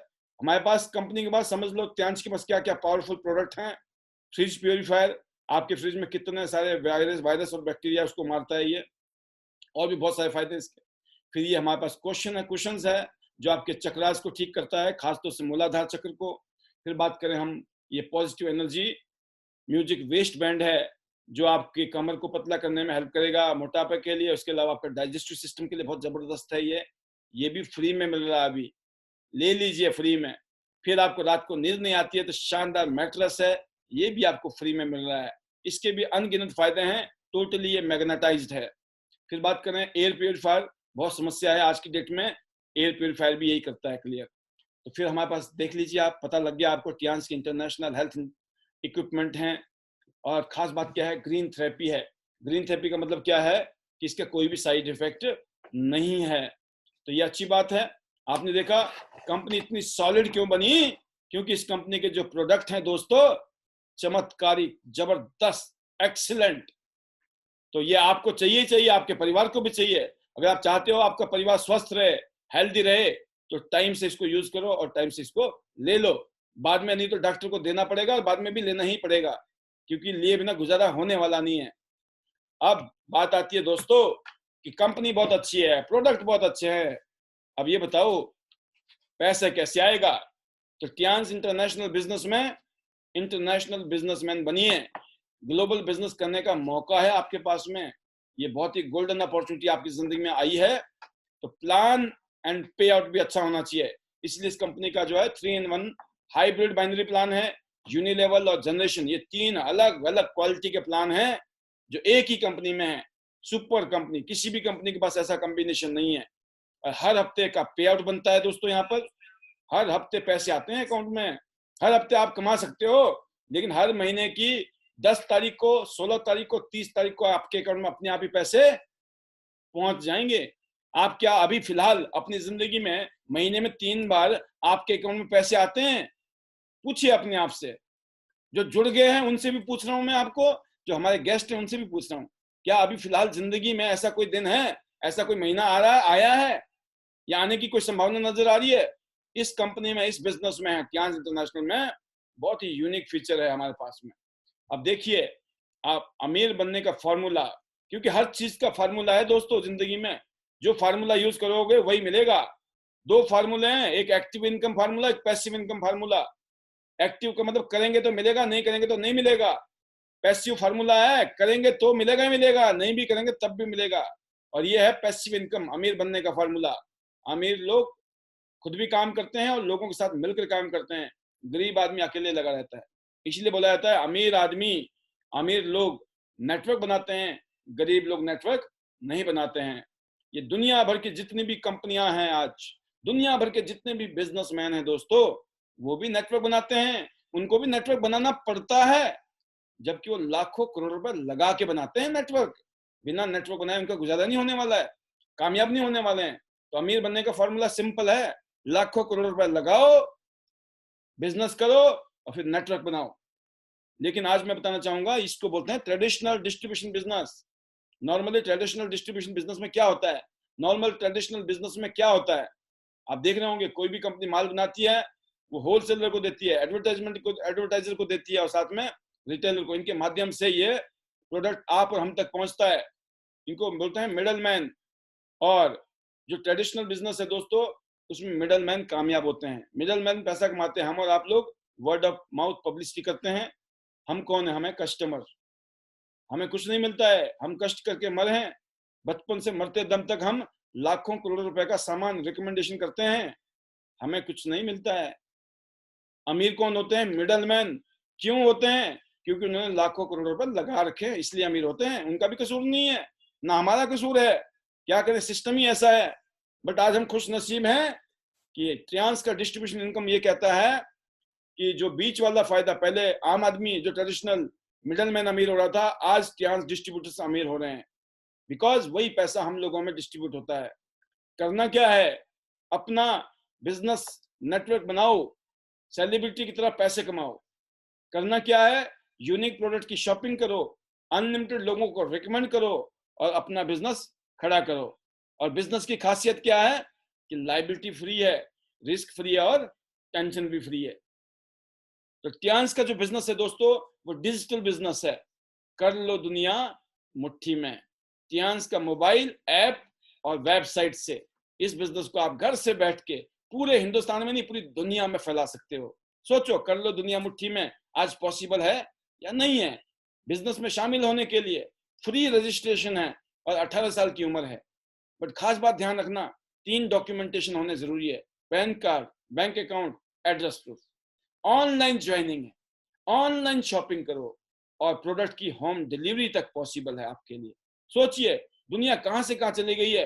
हमारे पास कंपनी के पास। समझ लो त्यांश के पास क्या क्या पावरफुल प्रोडक्ट हैं। फ्रिज प्योरीफायर, आपके फ्रिज में कितने सारे वायरस और बैक्टीरिया उसको मारता है ये, और भी बहुत सारे फायदे इसके। फिर ये हमारे पास कुशंस है जो आपके चक्रास को ठीक करता है, खासतौर से मूलाधार चक्र को। फिर बात करें हम, ये positive energy music waste band है जो आपके कमर को पतला करने में हेल्प करेगा मोटापे के लिए। उसके अलावा आपका डाइजेस्टिव सिस्टम के लिए बहुत जबरदस्त है ये भी फ्री में मिल रहा है, अभी ले लीजिए फ्री में। फिर आपको रात को नींद नहीं आती है तो शानदार मैट्रेस है, ये भी आपको फ्री में मिल रहा है। इसके भी अनगिनत फायदे हैं, टोटली ये मैग्नेटाइज्ड है। फिर बात करें एयर प्योरीफायर, बहुत समस्या है आज की डेट में, एयर प्योरीफायर भी यही करता है क्लियर। तो फिर हमारे पास देख लीजिए, आप पता लग गया आपको टियांस के इंटरनेशनल हेल्थ इक्विपमेंट हैं। और खास बात क्या है, ग्रीन थेरेपी है। ग्रीन थेरेपी का मतलब क्या है कि इसका कोई भी साइड इफेक्ट नहीं है, तो ये अच्छी बात है। आपने देखा कंपनी इतनी सॉलिड क्यों बनी, क्योंकि इस कंपनी के जो प्रोडक्ट हैं दोस्तों, चमत्कारी, जबरदस्त, एक्सीलेंट। तो ये आपको चाहिए, आपके परिवार को भी चाहिए। अगर आप चाहते हो आपका परिवार स्वस्थ रहे, हेल्दी रहे, तो टाइम से इसको यूज करो और टाइम से इसको ले लो। बाद में नहीं तो डॉक्टर को देना पड़ेगा और बाद में भी लेना ही पड़ेगा, क्योंकि लिए बिना गुजारा होने वाला नहीं है। अब बात आती है दोस्तों कि कंपनी बहुत अच्छी है, प्रोडक्ट बहुत अच्छे हैं, अब ये बताओ पैसे कैसे आएगा। तो टियांस इंटरनेशनल बिजनेस में इंटरनेशनल बिजनेसमैन बनिए। ग्लोबल बिजनेस करने का मौका है आपके पास में, ये बहुत ही गोल्डन अपॉर्चुनिटी आपकी जिंदगी में आई है। तो प्लान एंड पे आउट भी अच्छा होना चाहिए, इसलिए इस कंपनी का जो है 3-in-1 हाइब्रिड बाइनरी प्लान है। यूनिलेवल और जनरेशन, ये 3 अलग अलग क्वालिटी के प्लान हैं जो एक ही कंपनी में है। सुपर कंपनी, किसी भी कंपनी के पास ऐसा कॉम्बिनेशन नहीं है। और हर हफ्ते का पे आउट बनता है दोस्तों, यहाँ पर हर हफ्ते पैसे आते हैं अकाउंट में। हर हफ्ते आप कमा सकते हो, लेकिन हर महीने की 10 तारीख को, 16 तारीख को, 30 तारीख को आपके अकाउंट में अपने आप ही पैसे पहुंच जाएंगे। आप क्या अभी फिलहाल अपनी जिंदगी में महीने में 3 बार आपके अकाउंट में पैसे आते हैं? पूछिए अपने आप से। जो जुड़ गए हैं उनसे भी पूछ रहा हूं मैं आपको, जो हमारे गेस्ट हैं उनसे भी पूछ रहा हूं, क्या अभी फिलहाल जिंदगी में ऐसा कोई दिन है, ऐसा कोई महीना आ रहा है, आया है, या आने की कोई संभावना नजर आ रही है? इस कंपनी में, इस बिजनेस में, टियांस इंटरनेशनल में बहुत ही यूनिक फीचर है हमारे पास में। अब देखिए, आप अमीर बनने का फॉर्मूला, क्योंकि हर चीज का फार्मूला है दोस्तों जिंदगी में, जो फार्मूला यूज करोगे वही मिलेगा। 2 फार्मूले हैं, एक एक्टिव इनकम फार्मूला, एक पैसिव इनकम फार्मूला। एक्टिव का मतलब करेंगे तो मिलेगा, नहीं करेंगे तो नहीं मिलेगा। पैसिव फार्मूला है, करेंगे तो मिलेगा ही मिलेगा, नहीं भी करेंगे तब भी मिलेगा। और ये है पैसिव इनकम, अमीर बनने का फार्मूला। अमीर लोग खुद भी काम करते हैं और लोगों के साथ मिलकर काम करते हैं, गरीब आदमी अकेले लगा रहता है। इसलिए बोला जाता है अमीर आदमी, अमीर लोग नेटवर्क बनाते हैं, गरीब लोग नेटवर्क नहीं बनाते हैं। ये दुनिया भर की जितनी भी कंपनियां हैं आज, दुनिया भर के जितने भी बिजनेसमैन हैं दोस्तों, वो भी नेटवर्क बनाते हैं। उनको भी नेटवर्क बनाना पड़ता है, जबकि वो लाखों करोड़ रुपए लगा के बनाते हैं नेटवर्क। बिना नेटवर्क बनाए उनका गुजारा नहीं होने वाला है, कामयाब नहीं होने वाले हैं। तो अमीर बनने का फॉर्मूला सिंपल है, लाखों करोड़ रुपए लगाओ, बिजनेस करो और फिर नेटवर्क बनाओ। लेकिन आज मैं बताना चाहूंगा, इसको बोलते हैं traditional distribution business. Normally traditional distribution business में क्या होता है, नॉर्मल ट्रेडिशनल बिजनेस में क्या होता है, आप देख रहे होंगे कोई भी कंपनी माल बनाती है, वो होलसेलर को देती है, एडवर्टाइजर को देती है और साथ में रिटेलर को। इनके माध्यम से ये प्रोडक्ट आप और हम तक पहुंचता है। इनको बोलते हैं मिडल मैन। और जो ट्रेडिशनल बिजनेस है दोस्तों, उसमें मिडल मैन कामयाब होते हैं, मिडल मैन पैसा कमाते हैं। हम और आप लोग वर्ड ऑफ माउथ पब्लिसिटी करते हैं। हम कौन है, हमें कस्टमर, हमें कुछ नहीं मिलता है, हम कष्ट करके मरे हैं। बचपन से मरते दम तक हम लाखों करोड़ों रुपए का सामान रिकमेंडेशन करते हैं, हमें कुछ नहीं मिलता है। अमीर कौन होते हैं, मिडल मैन। क्यों होते हैं, क्योंकि उन्होंने लाखों करोड़ों रुपए लगा रखे हैं, इसलिए अमीर होते हैं। उनका भी कसूर नहीं है, ना हमारा कसूर है, क्या करें, सिस्टम ही ऐसा है। बट आज हम खुश नसीब हैं कि ट्रांस का डिस्ट्रीब्यूशन इनकम ये कहता है कि जो बीच वाला फायदा, पहले आम आदमी जो ट्रेडिशनल मिडल मैन अमीर हो रहा था, आज ट्रांस डिस्ट्रीब्यूटर्स अमीर हो रहे हैं, बिकॉज वही पैसा हम लोगों में डिस्ट्रीब्यूट होता है। करना क्या है, अपना बिजनेस नेटवर्क बनाओ, सेलिब्रिटी की तरह पैसे कमाओ। करना क्या है, यूनिक प्रोडक्ट की शॉपिंग करो, अनलिमिटेड लोगों को रिकमेंड करो और अपना बिजनेस खड़ा करो। और बिजनेस की खासियत क्या है कि लायबिलिटी फ्री है, रिस्क फ्री है और टेंशन भी फ्री है। तो ट्रांस का जो बिजनेस है दोस्तों, वो डिजिटल बिजनेस है। कर लो दुनिया मुट्ठी में। ट्रांस का मोबाइल ऐप और वेबसाइट से इस बिजनेस को आप घर से बैठ के पूरे हिंदुस्तान में नहीं, पूरी दुनिया में फैला सकते हो। सोचो, कर लो दुनिया मुट्ठी में आज पॉसिबल है या नहीं है। बिजनेस में शामिल होने के लिए फ्री रजिस्ट्रेशन है और 18 साल की उम्र है। बट खास बात ध्यान रखना, 3 डॉक्यूमेंटेशन होने जरूरी है, pan card, bank account, address proof. Online joining है, ऑनलाइन शॉपिंग करो और प्रोडक्ट की होम डिलीवरी तक पॉसिबल है आपके लिए। सोचिए दुनिया कहां से कहां चली गई है।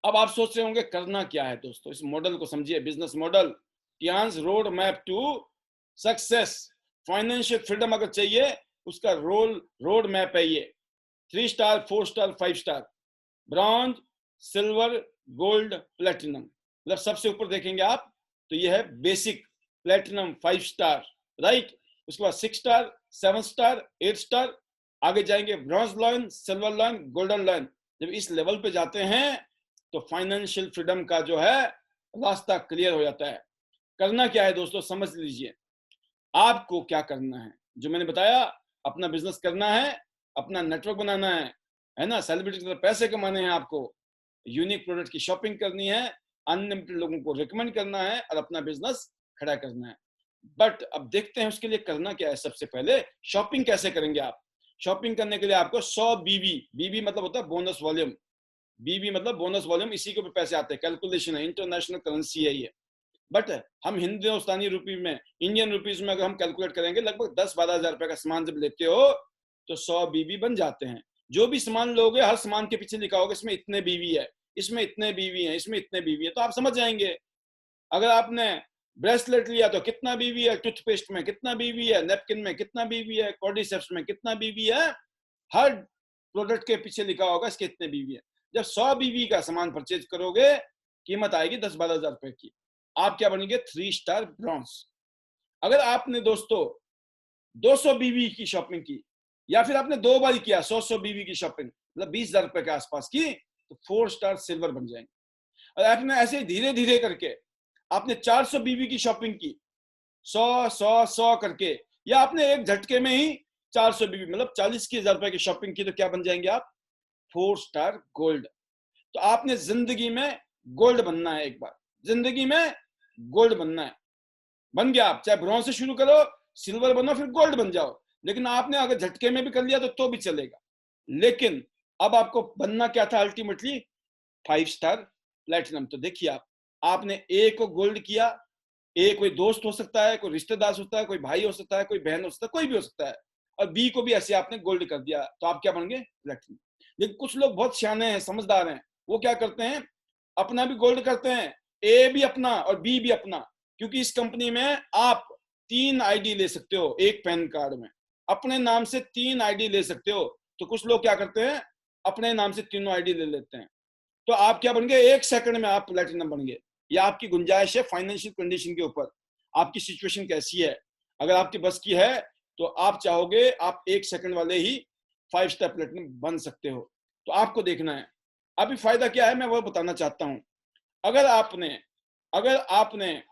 अब आप सोच रहे होंगे करना क्या है दोस्तों, इस मॉडल को समझिए, business model, trans road map to success. Financial freedom अगर चाहिए, उसका रोड मैप है ये। 3 star, 4 star, 5 star, bronze, silver, gold, platinum. मतलब सबसे ऊपर देखेंगे आप तो ये है बेसिक, प्लेटिनम 5 स्टार, राइट। उसके बाद 6 स्टार, 7 स्टार, 8 स्टार, आगे जाएंगे bronze line, silver line, golden line. जब इस लेवल पे जाते हैं तो फाइनेंशियल फ्रीडम का जो है रास्ता क्लियर हो जाता है। करना क्या है दोस्तों, समझ लीजिए आपको क्या करना है। जो मैंने बताया, अपना बिजनेस करना है, अपना नेटवर्क बनाना है ना, सेलिब्रिटी की तरह पैसे कमाने हैं आपको, यूनिक प्रोडक्ट की शॉपिंग करनी है, अनलिमिटेड लोगों को रिकमेंड करना है और अपना बिजनेस खड़ा करना है। बट अब देखते हैं उसके लिए करना क्या है। सबसे पहले शॉपिंग कैसे करेंगे आप। शॉपिंग करने के लिए आपको 100 बीबी, बीबी मतलब होता है बोनस वॉल्यूम, बीबी मतलब बोनस वॉल्यूम, इसी के ऊपर पैसे आते हैं, कैलकुलेशन है, इंटरनेशनल करेंसी है ये। बट हम हिंदुस्तानी रुपी में, इंडियन रुपीज में अगर हम कैलकुलेट करेंगे, लगभग 10-12 हजार रुपए का सामान जब लेते हो तो 100 बीबी बन जाते हैं। जो भी सामान लोगे, हर सामान के पीछे लिखा होगा इसमें इतने बीवी है, इसमें इतने बीवी है, इसमें इतने बीवी है, तो आप समझ जाएंगे। अगर आपने ब्रेसलेट लिया तो कितना बीवी है, टूथपेस्ट में कितना बीवी है, नेपकिन में कितना बीवी है, कॉर्डिसेप्स में कितना बीवी है, हर प्रोडक्ट के पीछे लिखा होगा इसके इतने बीवी है। जब 100 बीवी का सामान परचेज करोगे, कीमत आएगी 10-12 हजार रुपए की, आप क्या बनेंगे, 3 स्टार ब्रॉन्ज। अगर आपने दोस्तों 200 बीवी की शॉपिंग की, या फिर आपने 2 बार किया 100 बीवी की शॉपिंग, मतलब 20 हजार रुपए के आसपास की, तो 4 स्टार सिल्वर बन जाएंगे। और आपने ऐसे धीरे धीरे करके आपने 400 बीवी की शॉपिंग की, 100 करके, या आपने एक झटके में ही 400 बीवी मतलब 40,000 रुपए की शॉपिंग की, तो क्या बन जाएंगे आप, 4 स्टार गोल्ड। तो आपने जिंदगी में गोल्ड बनना है, एक बार जिंदगी में गोल्ड बनना है। बन गया, आप चाहे ब्रॉन्ज से शुरू करो, सिल्वर बनो, फिर गोल्ड बन जाओ। लेकिन आपने अगर झटके में भी कर लिया तो भी चलेगा। लेकिन अब आपको बनना क्या था अल्टीमेटली, 5 स्टार प्लेटिनम। तो देखिए आपने ए को गोल्ड किया, ए कोई दोस्त हो सकता है, कोई रिश्तेदार हो सकता है, कोई भाई हो सकता है, कोई बहन हो सकता है, कोई भी हो सकता है, और बी को भी ऐसे आपने गोल्ड कर दिया, तो आप क्या बन गए, प्लेटिनम। लेकिन कुछ लोग बहुत सियाने हैं, समझदार हैं, वो क्या करते हैं, अपना भी गोल्ड करते हैं, ए भी अपना और बी भी अपना। क्योंकि इस कंपनी में आप 3 आईडी ले सकते हो, एक पैन कार्ड में अपने नाम से 3 आईडी ले सकते हो। तो कुछ लोग क्या करते हैं, अपने नाम से तीनों आईडी ले लेते हैं। तो आप क्या बन गए, 1 सेकंड में आप प्लेटिनम बन गए। ये आपकी गुंजाइश है फाइनेंशियल कंडीशन के ऊपर, आपकी सिचुएशन कैसी है। अगर आपके बस की है तो आप चाहोगे आप 1 सेकंड वाले ही 5 स्टार प्लेटिनम बन सकते हो। तो आपको देखना है। अभी फायदा क्या है मैं वो बताना चाहता हूं। अगर आपने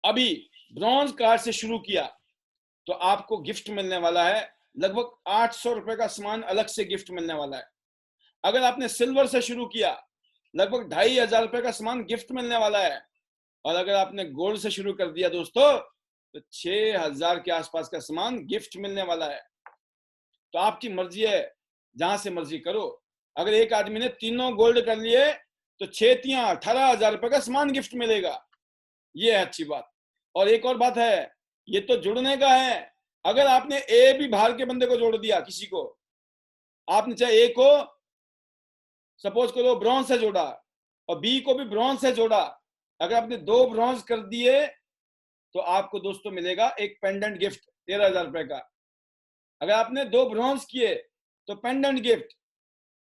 अभी ब्रॉन्ज कार्ड से शुरू किया तो आपको गिफ्ट मिलने वाला है, लगभग 800 रुपए का सामान अलग से गिफ्ट मिलने वाला है। अगर आपने सिल्वर से शुरू किया, लगभग 2500 रुपए का सामान गिफ्ट मिलने वाला है। और अगर आपने गोल्ड से शुरू कर दिया दोस्तों तो 6000 के आसपास का सामान गिफ्ट मिलने वाला है। तो आपकी मर्जी है, जहां से मर्जी करो। अगर एक आदमी ने तीनों गोल्ड कर लिए तो 18,000 रुपए का सामान गिफ्ट मिलेगा। ये है अच्छी बात। और एक और बात है, ये तो जुड़ने का है। अगर आपने ए भी बाहर के बंदे को जोड़ दिया, किसी को आपने चाहे ए को सपोज करो ब्रॉन्ज से जोड़ा और बी को भी ब्रॉन्ज से जोड़ा, अगर आपने 2 ब्रॉन्ज कर दिए तो आपको दोस्तों मिलेगा एक पेंडेंट गिफ्ट 13,000 रुपए का। अगर आपने 2 ब्रॉन्ज किए तो पेंडेंट गिफ्ट।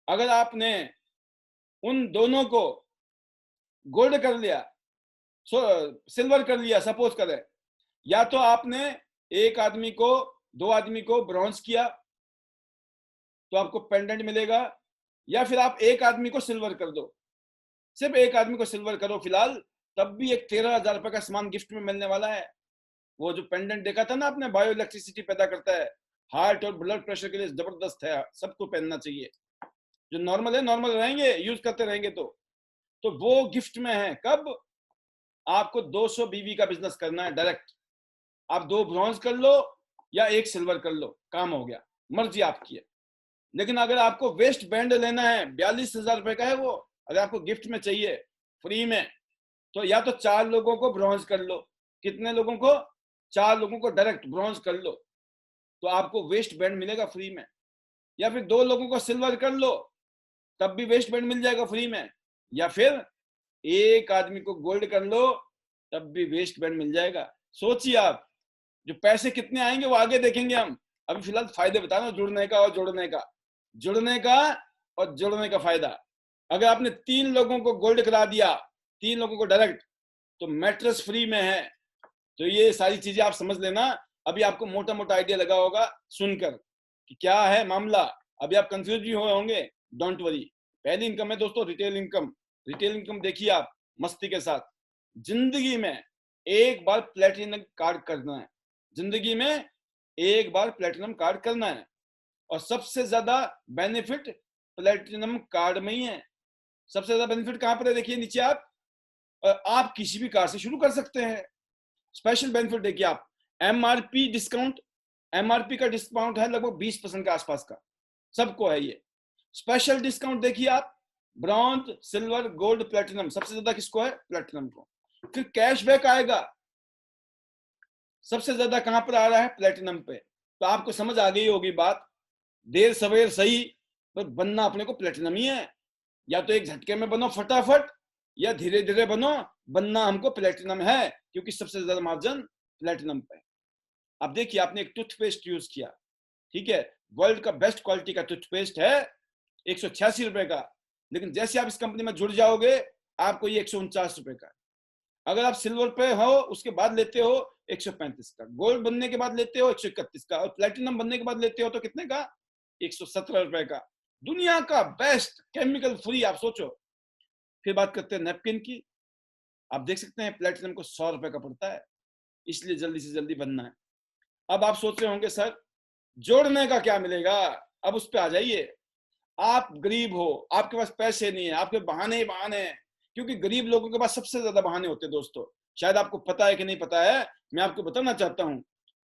अगर आपने उन दोनों को गोल्ड कर लिया, सिल्वर कर लिया सपोज करें, या तो आपने एक आदमी को 2 आदमी को ब्रॉन्ज किया तो आपको पेंडेंट मिलेगा, या फिर आप एक आदमी को सिल्वर कर दो, सिर्फ एक आदमी को सिल्वर करो फिलहाल, तब भी एक 13,000 रुपए का सामान गिफ्ट में मिलने वाला है। वो जो पेंडेंट देखा था ना आपने, बायो इलेक्ट्रिसिटी पैदा करता है, हार्ट और ब्लड प्रेशर के लिए जबरदस्त है, सबको पहनना चाहिए। जो नॉर्मल है नॉर्मल रहेंगे, यूज करते रहेंगे तो वो गिफ्ट में है। कब आपको 200 बीवी का बिजनेस करना है डायरेक्ट, आप 2 ब्रॉन्ज कर लो या 1 सिल्वर कर लो, काम हो गया, मर्जी आपकी है। लेकिन अगर आपको वेस्ट बैंड लेना है, 42,000 रुपए का है वो, अगर आपको गिफ्ट में चाहिए फ्री में, तो या तो 4 लोगों को ब्रॉन्ज कर लो। कितने लोगों को? 4 लोगों को डायरेक्ट ब्रॉन्ज कर लो तो आपको वेस्ट बैंड मिलेगा फ्री में, या फिर 2 लोगों को सिल्वर कर लो तब भी वेस्ट बैंड मिल जाएगा फ्री में, या फिर एक आदमी को गोल्ड कर लो तब भी वेस्ट बैंड मिल जाएगा। सोचिए आप, जो पैसे कितने आएंगे वो आगे देखेंगे हम, अभी फिलहाल फायदे बता रहा हूं, जुड़ने का और जोड़ने का फायदा। अगर आपने 3 लोगों को गोल्ड करा दिया, 3 लोगों को डायरेक्ट, तो मैट्रेस फ्री में है। तो ये सारी चीजें आप समझ लेना। अभी आपको मोटा मोटा आइडिया लगा होगा सुनकर कि क्या है मामला। अभी आप कंफ्यूज भी हुए होंगे, डोंट वरी। पहली इनकम है दोस्तों रिटेल इनकम। रिटेल इनकम देखिए आप मस्ती के साथ। जिंदगी में एक बार प्लेटिनम कार्ड करना है, जिंदगी में एक बार प्लेटिनम कार्ड करना है, और सबसे ज्यादा बेनिफिट प्लेटिनम कार्ड में ही है। सबसे ज्यादा बेनिफिट कहां पर है देखिए नीचे आप किसी भी कार्ड से शुरू कर सकते हैं। स्पेशल बेनिफिट देखिए आप, एमआरपी डिस्काउंट, एमआरपी का डिस्काउंट है लगभग 20% के आसपास का, सबको है ये। स्पेशल डिस्काउंट देखिए आप, ब्रॉन्ज सिल्वर गोल्ड प्लेटिनम, सबसे ज्यादा किसको है? प्लेटिनम को। फिर कैशबैक आएगा, सबसे ज्यादा कहां पर आ रहा है? प्लेटिनम पे। तो आपको समझ आ गई होगी बात, देर सवेर सही, पर बनना अपने को प्लेटिनम ही है। या तो एक झटके में बनो फटाफट, या धीरे धीरे बनो, बनना हमको प्लेटिनम है, क्योंकि सबसे ज्यादा मार्जिन प्लेटिनम पे। अब देखिए आपने एक टूथपेस्ट यूज किया, ठीक है, वर्ल्ड का बेस्ट क्वालिटी का टूथपेस्ट है, 186 रुपए का, लेकिन जैसे आप इस कंपनी में जुड़ जाओगे आपको ये 149 रुपए का। अगर आप सिल्वर पे हो उसके बाद लेते हो 135 का, गोल्ड बनने के बाद लेते हो 131 का, और प्लेटिनम बनने के बाद लेते हो तो कितने का? 117 रुपए का। दुनिया का बेस्ट केमिकल फ्री। आप सोचो। फिर बात करते हैं नैपकिन की। आप देख सकते हैं प्लेटिनम को 100 रुपए का पड़ता है, इसलिए जल्दी से जल्दी बनना है। अब आप सोच रहे होंगे सर जोड़ने का क्या मिलेगा? अब उस पर आ जाइए। आप गरीब हो, आपके पास पैसे नहीं है, आपके बहाने ही बहाने हैं, क्योंकि गरीब लोगों के पास सबसे ज्यादा बहाने होते हैं दोस्तों। शायद आपको पता है कि नहीं पता है, मैं आपको बताना चाहता हूं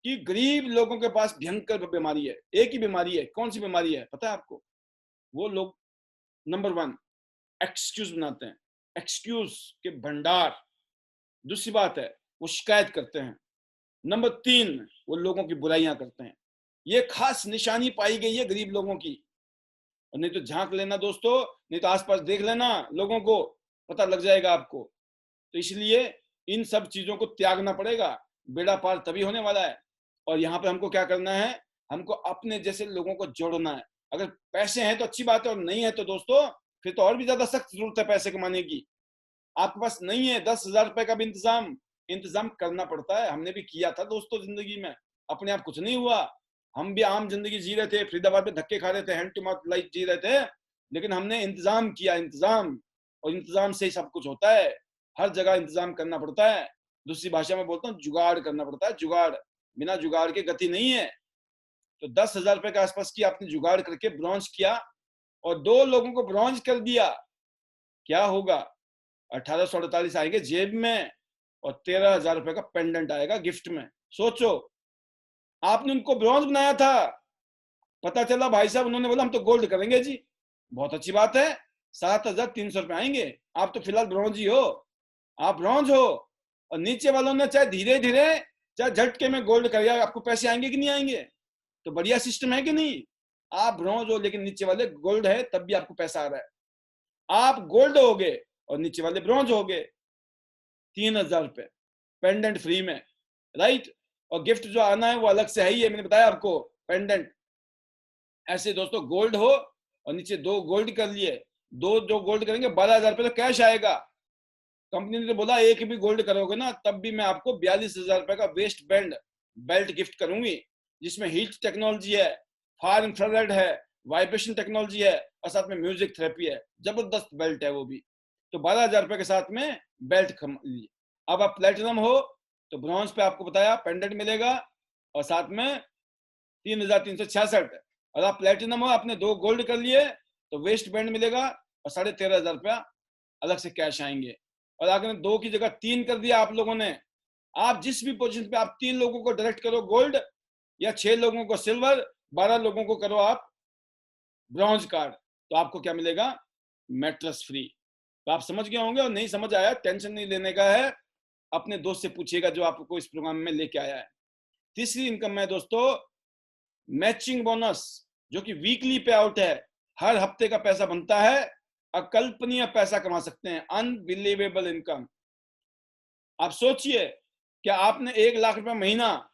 कि गरीब लोगों के पास भयंकर बीमारी है, एक ही बीमारी है। कौन सी बीमारी है पता है आपको? वो लोग नंबर 1 एक्सक्यूज बनाते हैं, एक्सक्यूज के भंडार। दूसरी बात है वो शिकायत करते हैं। नंबर 3 वो लोगों की बुराइयां करते हैं। ये खास निशानी पाई गई है गरीब लोगों की। और नहीं तो झांक लेना दोस्तों, नहीं तो आसपास देख लेना, लोगों को पता लग जाएगा आपको। तो इसलिए इन सब चीजों को त्यागना पड़ेगा, बेड़ा पार तभी होने वाला है। और यहाँ पे हमको क्या करना है? हमको अपने जैसे लोगों को जोड़ना है। अगर पैसे हैं तो अच्छी बात है, और नहीं है तो दोस्तों फिर तो और भी ज्यादा सख्त जरूरत है पैसे कमाने की। आपके पास नहीं है 10,000 रुपए का भी इंतजाम करना पड़ता है। हमने भी किया था दोस्तों जिंदगी में, अपने आप कुछ नहीं हुआ। हम भी आम जिंदगी जी रहे थे, फरीदाबाद में धक्के खा रहे थे, हैंड टू माउथ लाइफ जी रहे थे, लेकिन हमने इंतजाम किया, इंतजाम, और इंतजाम से ही सब कुछ होता है। हर जगह इंतजाम करना पड़ता है। दूसरी भाषा में बोलता हूँ, जुगाड़ करना पड़ता है, जुगाड़। बिना जुगाड़ के गति नहीं है। तो 10,000 रुपए के आसपास की आपने जुगाड़ करके ब्रॉन्ज किया और 2 लोगों को ब्रॉन्ज कर दिया, क्या होगा? 1848 आएंगे जेब में और 13,000 रुपए का पेंडेंट आएगा गिफ्ट में। सोचो, आपने उनको ब्रॉन्ज बनाया था, पता चला भाई साहब उन्होंने बोला हम तो गोल्ड करेंगे जी। बहुत अच्छी बात है, 7,300 रुपए आएंगे। आप तो फिलहाल ब्रॉन्ज ही हो, आप ब्रॉन्ज हो, और नीचे वालों ने चाहे धीरे धीरे चाहे झटके में गोल्ड कर दिया, आपको पैसे आएंगे कि नहीं आएंगे? तो बढ़िया सिस्टम है कि नहीं? आप ब्रॉन्ज हो लेकिन नीचे वाले गोल्ड है, तब भी आपको पैसा आ रहा है। आप गोल्ड हो गए और नीचे वाले ब्रॉन्ज हो गए, 3,000 रुपए पेंडेंट फ्री में, राइट? और गिफ्ट जो आना है वो अलग से है ही है, मैंने बताया आपको, पेंडेंट। ऐसे दोस्तों गोल्ड हो और नीचे 2 गोल्ड कर लिए, 2 जो गोल्ड करेंगे 12,000 रुपए तो कैश आएगा। कंपनी ने बोला एक भी गोल्ड करोगे ना तब भी मैं आपको 42,000 रुपए का वेस्ट बैंड बेल्ट गिफ्ट करूंगी, जिसमें हीट टेक्नोलॉजी है, फार इंफ्रारेड है, वाइब्रेशन टेक्नोलॉजी है और साथ में म्यूजिक थेरेपी है। जबरदस्त बेल्ट है वो भी। तो 12,000 रुपए के साथ में बेल्ट लीजिए। अब आप प्लेटिनम हो तो ब्रॉन्ज पे आपको बताया पेंडेंट मिलेगा और साथ में 3,366। और आप प्लेटिनम हो, आपने 2 गोल्ड कर लिए तो वेस्ट बैंड मिलेगा और 13,500 रुपया अलग से कैश आएंगे। और अगर 2 की जगह 3 कर दिया आप लोगों ने, आप जिस भी पोजीशन पे आप 3 लोगों को डायरेक्ट करो गोल्ड, या 6 लोगों को सिल्वर, 12 लोगों को करो आप ब्रॉन्ज कार्ड, तो आपको क्या मिलेगा? Mattress free. तो आप समझ गए होंगे, और नहीं समझ आया टेंशन नहीं लेने का है, अपने दोस्त से पूछिएगा जो आपको इस प्रोग्राम में लेके आया है। तीसरी इनकम है दोस्तों मैचिंग बोनस, जो कि वीकली पे आउट है, हर हफ्ते का पैसा बनता है, अकल्पनीय पैसा कमा सकते हैं, अनबिलीवेबल इनकम। आप सोचिए, क्या आपने 1,00,000 रुपया महीना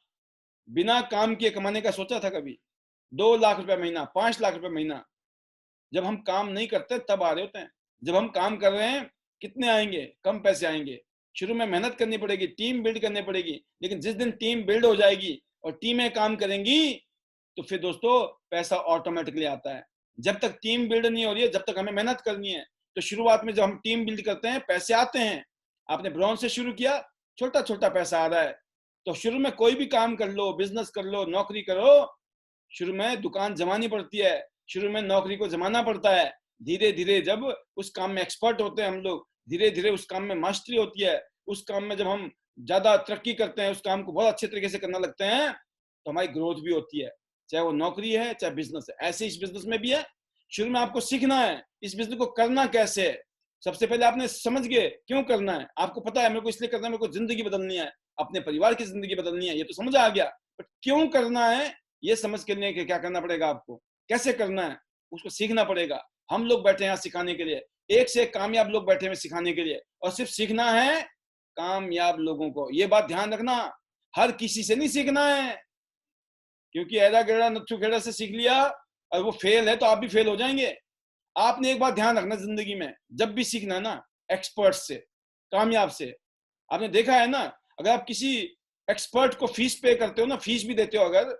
बिना काम किए कमाने का सोचा था कभी? 2,00,000 रुपया महीना, 5,00,000 रुपया महीना। जब हम काम नहीं करते तब आ रहे होते हैं, जब हम काम कर रहे हैं कितने आएंगे? कम पैसे आएंगे। शुरू में मेहनत करनी पड़ेगी, टीम बिल्ड करनी पड़ेगी, लेकिन जिस दिन टीम बिल्ड हो जाएगी और टीमें काम करेंगी तो फिर दोस्तों पैसा ऑटोमेटिकली आता है। जब तक टीम बिल्ड नहीं हो रही है, जब तक हमें मेहनत करनी है। तो शुरुआत में जब हम टीम बिल्ड करते हैं पैसे आते हैं। आपने ब्रॉन्ज से शुरू किया, छोटा छोटा पैसा आ रहा है। तो शुरू में कोई भी काम कर लो, बिजनेस कर लो, नौकरी करो, शुरू में दुकान जमानी पड़ती है, शुरू में नौकरी को जमाना पड़ता है। धीरे धीरे जब उस काम में एक्सपर्ट होते हैं हम लोग, धीरे धीरे उस काम में मास्टरी होती है, उस काम में जब हम ज्यादा तरक्की करते हैं, उस काम को बहुत अच्छे तरीके से करना लगते हैं, तो हमारी ग्रोथ भी होती है, चाहे वो नौकरी है चाहे बिजनेस है। ऐसे इस बिजनेस में भी है। शुरू में आपको सीखना है इस बिजनेस को करना कैसे है। सबसे पहले आपने समझ गए क्यों करना है, आपको पता है मेरे को इसलिए करना है, मेरे को जिंदगी बदलनी है, अपने परिवार की जिंदगी बदलनी है, ये तो समझ आ गया। बट क्यों करना है ये समझ के लिए क्या करना पड़ेगा आपको, कैसे करना है उसको सीखना पड़ेगा। हम लोग बैठे हैं यहाँ सिखाने के लिए, एक से एक कामयाब लोग बैठे हैं सिखाने के लिए, और सिर्फ सीखना है कामयाब लोगों को। ये बात ध्यान रखना, हर किसी से नहीं सीखना है, क्योंकि ऐदा गेड़ा नथु खेड़ा से सीख लिया और वो फेल है तो आप भी फेल हो जाएंगे। आपने एक बात ध्यान रखना जिंदगी में, जब भी सीखना है ना, एक्सपर्ट से, कामयाब से। आपने देखा है ना, अगर आप किसी एक्सपर्ट को फीस पे करते हो ना, फीस भी देते हो अगर,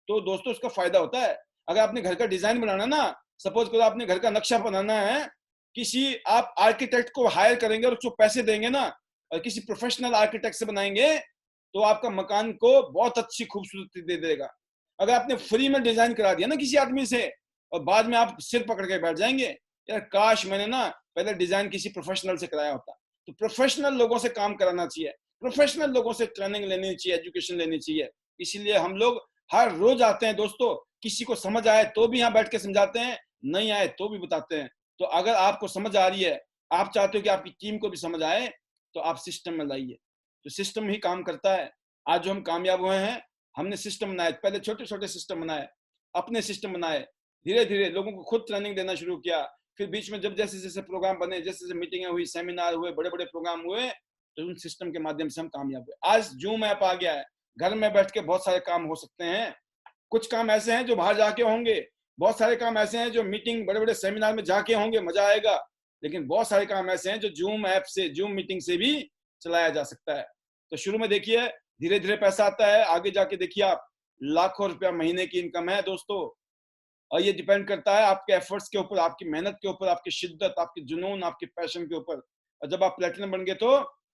तो दोस्तों उसका फायदा होता है। अगर आपने घर का डिजाइन बनाना ना, सपोज करो आपने घर का नक्शा बनाना है, किसी आप आर्किटेक्ट को हायर करेंगे और उसको पैसे देंगे ना, और किसी प्रोफेशनल आर्किटेक्ट से बनाएंगे तो आपका मकान को बहुत अच्छी खूबसूरती दे देगा। अगर आपने फ्री में डिजाइन करा दिया ना किसी आदमी से, और बाद में आप सिर पकड़ के बैठ जाएंगे, यार काश मैंने ना पहले डिजाइन किसी प्रोफेशनल से कराया होता। तो प्रोफेशनल लोगों से काम कराना चाहिए, प्रोफेशनल लोगों से ट्रेनिंग लेनी चाहिए, एजुकेशन लेनी चाहिए। इसीलिए हम लोग हर रोज आते हैं दोस्तों, किसी को समझ आए तो भी यहाँ बैठ के समझाते हैं, नहीं आए तो भी बताते हैं। तो अगर आपको समझ आ रही है, आप चाहते हो कि आपकी टीम को भी समझ आए, तो आप सिस्टम में लाइए, तो सिस्टम ही काम करता है। आज जो हम कामयाब हुए हैं, हमने सिस्टम बनाए, पहले छोटे छोटे सिस्टम बनाए, अपने सिस्टम बनाए, धीरे धीरे लोगों को खुद ट्रेनिंग देना शुरू किया। फिर बीच में जब जैसे जैसे प्रोग्राम बने, जैसे जैसे मीटिंगें हुई, सेमिनार हुए, बड़े बड़े प्रोग्राम हुए, तो उन सिस्टम के माध्यम से हम कामयाब हुए। आज जूम ऐप आ गया है, घर में बैठ के बहुत सारे काम हो सकते हैं। कुछ काम ऐसे हैं जो बाहर जाके होंगे, बहुत सारे काम ऐसे हैं जो मीटिंग, बड़े बड़े सेमिनार में जाके होंगे, मजा आएगा। लेकिन बहुत सारे काम ऐसे हैं जो जूम ऐप से, जूम मीटिंग से भी चलाया जा सकता है। तो शुरू में देखिए धीरे धीरे पैसा आता है, आगे जाके देखिए आप लाखों रुपया महीने की इनकम है दोस्तों। और ये डिपेंड करता है आपके एफर्ट्स के ऊपर, आपकी मेहनत के ऊपर, आपकी शिद्दत, आपकी जुनून, आपके पैशन के ऊपर। और जब आप प्लेटिनम बन गए तो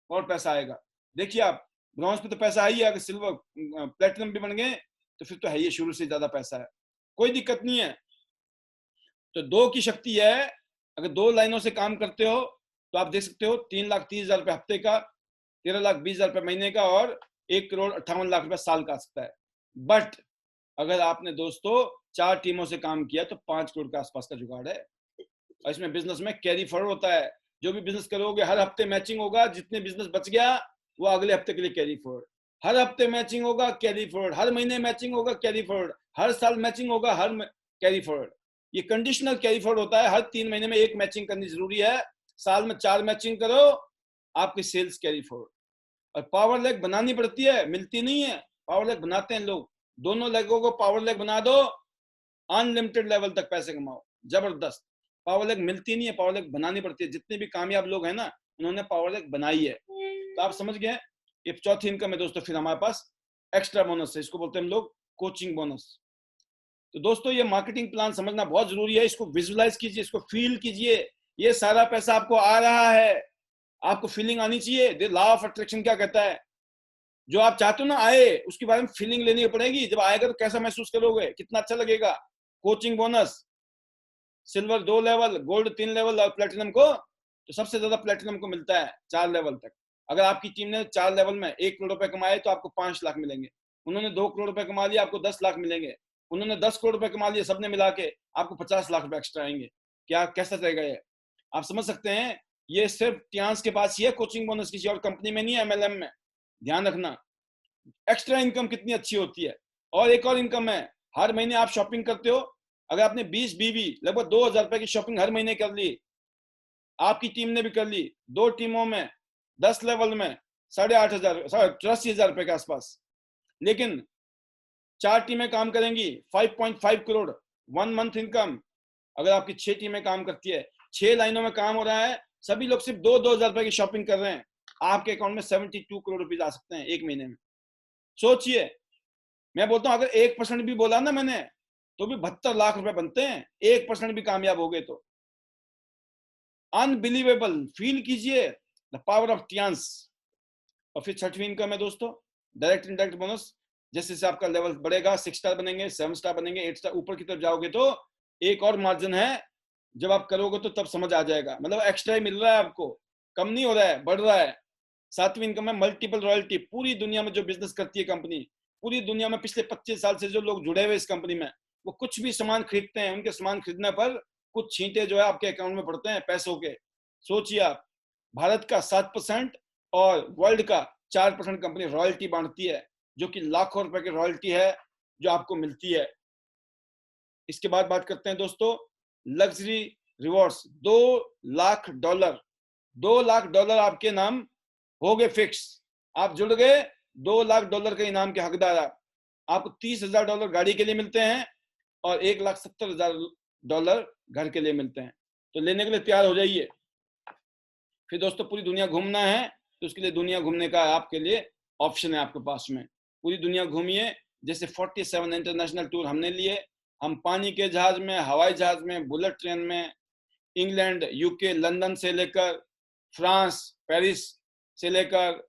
और पैसा आएगा। देखिए आप ब्रॉन्ज पे तो पैसा है ही, अगर सिल्वर प्लेटिनम भी बन गए तो फिर तो है ही, शुरू से ज्यादा पैसा है, कोई दिक्कत नहीं है। तो 2 की शक्ति है, अगर 2 लाइनों से काम करते हो तो आप देख सकते हो 3,30,000 रुपये हफ्ते का, 13,20,000 रुपये महीने का और 1,58,00,000 रुपये साल का आ सकता है। बट अगर आपने दोस्तों 4 टीमों से काम किया तो 5 करोड़ के आसपास का जुगाड़ है। और इसमें बिजनेस में कैरी फॉरवर्ड होता है, जो भी बिजनेस करोगे हर हफ्ते मैचिंग होगा, जितने बिजनेस बच गया वो अगले हफ्ते के लिए कैरी फॉरवर्ड, हर हफ्ते मैचिंग होगा, कैरी फॉरवर्ड, हर महीने मैचिंग होगा, कैरी फॉरवर्ड, हर साल मैचिंग होगा, हर कैरी फॉरवर्ड। ये कंडीशनल कैरी फॉरवर्ड होता है, हर 3 महीने में 1 मैचिंग करनी जरूरी है, साल में 4 मैचिंग करो, आपकी सेल्स कैरी फॉरवर्ड। और पावर लेग बनानी पड़ती है, मिलती नहीं है, पावर लेग बनाते हैं लोग। दोनों लेगों को पावर लेग बना दो, अनलिमिटेड लेवल तक पैसे कमाओ, जबरदस्त। पावर लेग मिलती नहीं है, पावर लेग बनानी पड़ती है। जितने भी कामयाब लोग हैं ना, उन्होंने पावर लेग बनाई है। तो आप समझ गए, ये चौथी इनकम है दोस्तों। फिर हमारे पास एक्स्ट्रा बोनस है, इसको बोलते हैं हम लोग कोचिंग बोनस। तो दोस्तों ये मार्केटिंग प्लान समझना बहुत जरूरी है, इसको विजुअलाइज कीजिए, इसको फील कीजिए। ये सारा पैसा आपको आ रहा है, आपको फीलिंग आनी चाहिए। लॉ ऑफ अट्रैक्शन क्या कहता है, जो आप चाहते हो ना आए, उसके बारे में फीलिंग लेनी पड़ेगी। जब आएगा तो कैसा महसूस करोगे, कितना अच्छा लगेगा। Coaching bonus, silver 2 level, gold 3 level और प्लेटिनम को, तो सबसे ज्यादा प्लेटिनम को मिलता है 4 लेवल तक। अगर आपकी टीम ने 4 लेवल में 1 करोड़ रुपए कमाए तो आपको 5 लाख मिलेंगे। उन्होंने 2 करोड़ रुपए कमा लिया, आपको 10 लाख मिलेंगे। उन्होंने 10 करोड़ रुपए कमा लिए, सबने मिला के आपको 50 लाख रुपए एक्स्ट्रा आएंगे। क्या कैसा रहेगा ये, आप समझ सकते हैं। ये सिर्फ टियांस के पास ही है कोचिंग बोनस, किसी और कंपनी में नहीं है, MLM में। ध्यान रखना एक्स्ट्रा इनकम कितनी अच्छी होती है। और एक और इनकम है, हर महीने आप शॉपिंग करते हो। अगर आपने 20 बीवी लगभग 2,000 रुपए की शॉपिंग हर महीने कर ली, आपकी टीम ने भी कर ली, 2 टीमों में 10 लेवल में 8,500 84,000 रुपए के आसपास। लेकिन 4 टीमें काम करेंगी, 5.5 करोड़ 1 मंथ इनकम। अगर आपकी 6 टीमें काम करती है, 6 लाइनों में काम हो रहा है, सभी लोग सिर्फ 2,000 रुपए की शॉपिंग कर रहे हैं, आपके अकाउंट में 72 करोड़ रुपए आ सकते हैं एक महीने में। सोचिए, मैं बोलता हूं अगर 1% भी बोला ना मैंने, तो भी 72 लाख रुपए बनते हैं, 1% भी कामयाब हो गए तो। अनबिलीवेबल, फील कीजिए द पावर ऑफ टियांस। और फिर 6वीं इनकम है दोस्तों, डायरेक्ट इनडायरेक्ट बोनस। जैसे जैसे आपका लेवल बढ़ेगा, 6 स्टार बनेंगे, 7 स्टार बनेंगे, 8 स्टार, ऊपर की तरफ जाओगे तो एक और मार्जिन है, जब आप करोगे तो तब समझ आ जाएगा। मतलब एक्स्ट्रा ही मिल रहा है आपको, कम नहीं हो रहा है, बढ़ रहा है। 7वीं इनकम है मल्टीपल रॉयल्टी। पूरी दुनिया में जो बिजनेस करती है कंपनी, पूरी दुनिया में पिछले 25 साल से जो लोग जुड़े हुए इस कंपनी में, वो कुछ भी सामान खरीदते हैं, उनके सामान खरीदने पर कुछ छींटे जो है आपके अकाउंट में पड़ते हैं पैसों के। सोचिए आप, भारत का 7% और वर्ल्ड का 4% कंपनी रॉयल्टी बांटती है, जो कि लाखों रुपए की रॉयल्टी है जो आपको मिलती है। इसके बाद बात करते हैं दोस्तों लग्जरी रिवॉर्ड्स। $2 लाख, $2 लाख आपके नाम हो गए फिक्स। आप जुड़ गए, $2 लाख के इनाम के हकदार आप। आपको $30,000 गाड़ी के लिए मिलते हैं और $1,70,000 घर के लिए मिलते हैं। तो लेने के लिए तैयार हो जाइए। फिर दोस्तों पूरी दुनिया घूमना है, तो उसके लिए दुनिया घूमने का आपके लिए ऑप्शन है आपके पास में। पूरी दुनिया घूमिए, जैसे 47 इंटरनेशनल टूर हमने लिए। हम पानी के जहाज में, हवाई जहाज में, बुलेट ट्रेन में, इंग्लैंड, यूके, लंदन से लेकर फ्रांस, पेरिस से लेकर,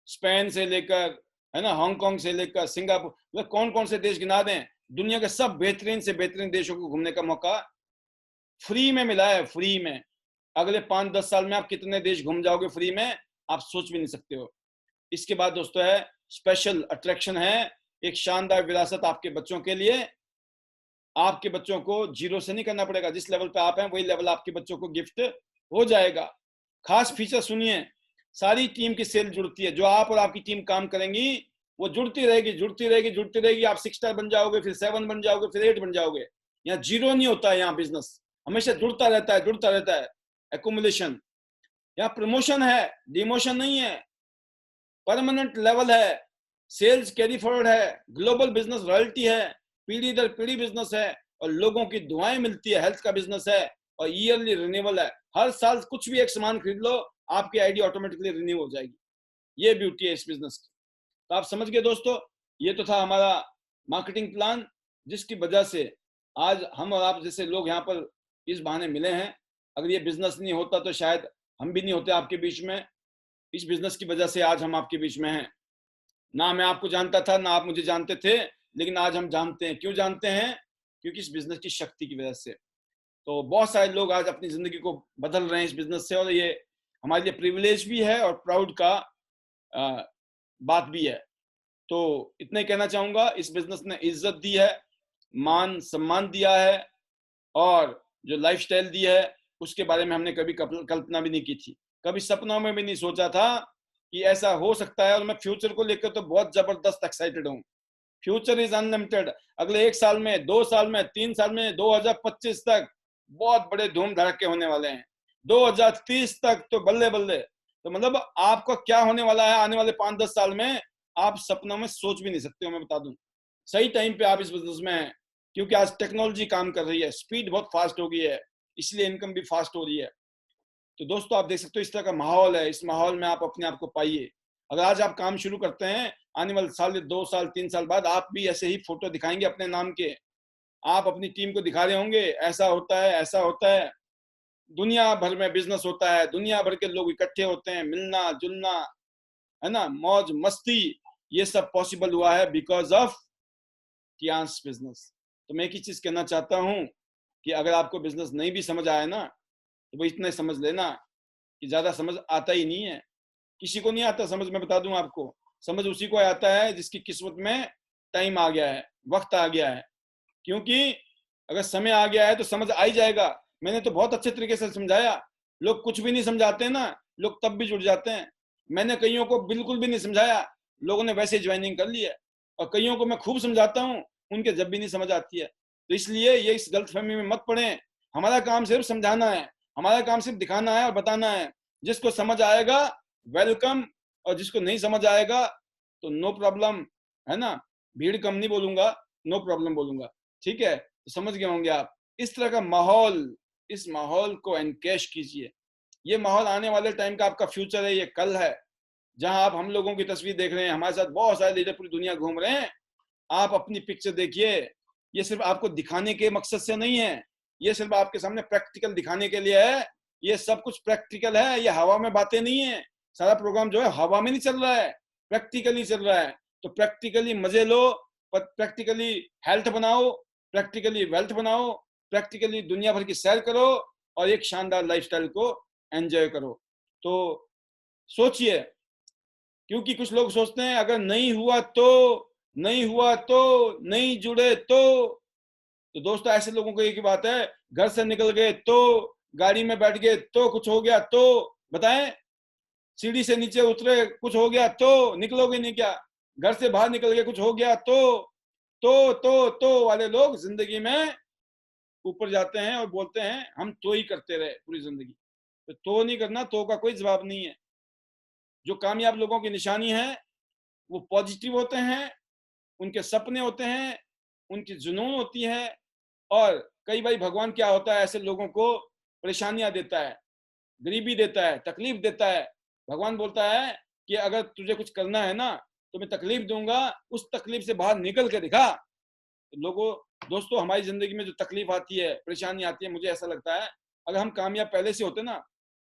स्पेन से लेकर, है ना, हांगकांग से लेकर सिंगापुर, मतलब कौन कौन से देश गिना दें, दुनिया के सब बेहतरीन से बेहतरीन देशों को घूमने का मौका फ्री में मिला है, फ्री में। अगले 5-10 साल में आप कितने देश घूम जाओगे फ्री में, आप सोच भी नहीं सकते हो। इसके बाद दोस्तों है स्पेशल अट्रैक्शन है, एक शानदार विरासत आपके बच्चों के लिए। आपके बच्चों को जीरो से नहीं करना पड़ेगा, जिस लेवल पे आप हैं वही लेवल आपके बच्चों को गिफ्ट हो जाएगा। खास फीचर सुनिए, सारी टीम की सेल जुड़ती है, जो आप और आपकी टीम काम करेंगी वो जुड़ती रहेगी, जुड़ती रहेगी, जुड़ती रहेगी। आप 6 स्टार बन जाओगे, फिर 7 बन जाओगे, फिर 8 बन जाओगे। यहाँ जीरो नहीं होता है, यहाँ बिजनेस हमेशा जुड़ता रहता है, जुड़ता रहता है, एकुमुलेशन। यहाँ प्रमोशन है, डिमोशन नहीं है, परमानेंट लेवल है, सेल्स कैरी फॉरवर्ड है, ग्लोबल बिजनेस रॉयल्टी है, पीढ़ी दर पीढ़ी बिजनेस है, और लोगों की दुआएं मिलती है, हेल्थ का बिजनेस है। और ईयरली रिन्यूअल है। हर साल कुछ भी एक सामान खरीद लो, आपकी आईडी ऑटोमेटिकली रिन्यू हो जाएगी। ये ब्यूटी है इस बिजनेस की। तो आप समझ गए दोस्तों, ये तो था हमारा मार्केटिंग प्लान, जिसकी वजह से आज हम और आप जैसे लोग यहाँ पर इस बहाने मिले हैं। अगर ये बिजनेस नहीं होता तो शायद हम भी नहीं होते आपके बीच में। इस बिजनेस की वजह से आज हम आपके बीच में हैं। ना मैं आपको जानता था, ना आप मुझे जानते थे, लेकिन आज हम जानते हैं। क्यों जानते हैं? क्योंकि इस बिजनेस की शक्ति की वजह से। तो बहुत सारे लोग आज अपनी जिंदगी को बदल रहे हैं इस बिजनेस से, और ये हमारे लिए प्रिविलेज भी है और प्राउड का बात भी है। तो इतना ही कहना चाहूंगा, इस बिजनेस ने इज्जत दी है, मान सम्मान दिया है, और जो लाइफस्टाइल दी है उसके बारे में हमने कभी कल्पना भी नहीं की थी। कभी सपनों में भी नहीं सोचा था कि ऐसा हो सकता है। और मैं फ्यूचर को लेकर तो बहुत जबरदस्त एक्साइटेड हूँ। Future is unlimited. अगले 1 साल में, 2 साल में, 3 साल में, 2025 तक बहुत बड़े धूम धड़के होने वाले हैं। 2030 तक तो बल्ले बल्ले। तो मतलब आपको क्या होने वाला है आने वाले 5-10 साल में, आप सपनों में सोच भी नहीं सकते हो। मैं बता दूं, सही टाइम पे आप इस बिजनेस में हैं, क्योंकि आज टेक्नोलॉजी काम कर रही है, स्पीड बहुत फास्ट हो गई है, इसलिए इनकम भी फास्ट हो रही है। तो दोस्तों आप देख सकते हो इस तरह का माहौल है। इस माहौल में आप अपने आप को पाइए। अगर आज आप काम शुरू करते हैं, आने वाले साल, 2 साल, 3 साल बाद आप भी ऐसे ही फोटो दिखाएंगे अपने नाम के। आप अपनी टीम को दिखा रहे होंगे, ऐसा होता है, ऐसा होता है। दुनिया भर में बिजनेस होता है, दुनिया भर के लोग इकट्ठे होते हैं, मिलना जुलना, है ना, मौज मस्ती, ये सब पॉसिबल हुआ है बिकॉज ऑफ कियांस बिजनेस। तो मैं एक ही चीज कहना चाहता हूं कि अगर आपको बिजनेस नहीं भी समझ आया ना, तो वो इतना ही समझ लेना कि ज्यादा समझ आता ही नहीं है। किसी को नहीं आता समझ। मैं बता दूं आपको, समझ उसी को आता है जिसकी किस्मत में टाइम आ गया है, वक्त आ गया है। क्योंकि अगर समय आ गया है तो समझ आ ही जाएगा। मैंने तो बहुत अच्छे तरीके से समझाया। लोग कुछ भी नहीं समझाते ना, लोग तब भी जुड़ जाते हैं। मैंने कईयों को बिल्कुल भी नहीं समझाया, लोगों ने वैसे ज्वाइनिंग कर ली है। और कईयों को मैं खूब समझाता हूँ, उनके जब भी नहीं समझ आती है। तो इसलिए ये इस गलतफहमी में मत पड़े। हमारा काम सिर्फ समझाना है, हमारा काम सिर्फ दिखाना है और बताना है। जिसको समझ आएगा वेलकम, और जिसको नहीं समझ आएगा तो नो प्रॉब्लम, है ना। भीड़ कम नहीं बोलूंगा, नो प्रॉब्लम बोलूंगा। ठीक है, तो समझ गए होंगे आप। इस तरह का माहौल, इस माहौल को एनकैश कीजिए। ये माहौल आने वाले टाइम का आपका फ्यूचर है, ये कल है। जहां आप हम लोगों की तस्वीर देख रहे हैं, हमारे साथ बहुत सारे लीडर पूरी दुनिया घूम रहे हैं। आप अपनी पिक्चर देखिए। ये सिर्फ आपको दिखाने के मकसद से नहीं है, ये सिर्फ आपके सामने प्रैक्टिकल दिखाने के लिए है। ये सब कुछ प्रैक्टिकल है, ये हवा में बातें नहीं है। सारा प्रोग्राम जो है हवा में नहीं चल रहा है, प्रैक्टिकली चल रहा है। तो प्रैक्टिकली मजे लो, प्रैक्टिकली हेल्थ बनाओ, प्रैक्टिकली वेल्थ बनाओ, प्रैक्टिकली दुनिया भर की सैर करो, और एक शानदार लाइफस्टाइल को एंजॉय करो। तो सोचिए, क्योंकि कुछ लोग सोचते हैं अगर नहीं हुआ तो, नहीं हुआ तो, नहीं जुड़े तो दोस्तों ऐसे लोगों को एक ही बात है, घर से निकल गए तो, गाड़ी में बैठ गए तो कुछ हो गया तो, बताएं, सीढ़ी से नीचे उतरे कुछ हो गया तो निकलोगे नहीं क्या? घर से बाहर निकल गए कुछ हो गया तो वाले लोग जिंदगी में ऊपर जाते हैं और बोलते हैं हम तो ही करते रहे पूरी जिंदगी। तो नहीं करना, तो का कोई जवाब नहीं है। जो कामयाब लोगों की निशानी है वो पॉजिटिव होते हैं, उनके सपने होते हैं, उनकी जुनून होती है। और कई बार भगवान क्या होता है, ऐसे लोगों को परेशानियां देता है, गरीबी देता है, तकलीफ देता है। भगवान बोलता है कि अगर तुझे कुछ करना है ना तो मैं तकलीफ दूंगा, उस तकलीफ से बाहर निकल के दिखा। तो लोगों, दोस्तों, हमारी जिंदगी में जो तकलीफ आती है, परेशानी आती है, मुझे ऐसा लगता है अगर हम कामयाब पहले से होते ना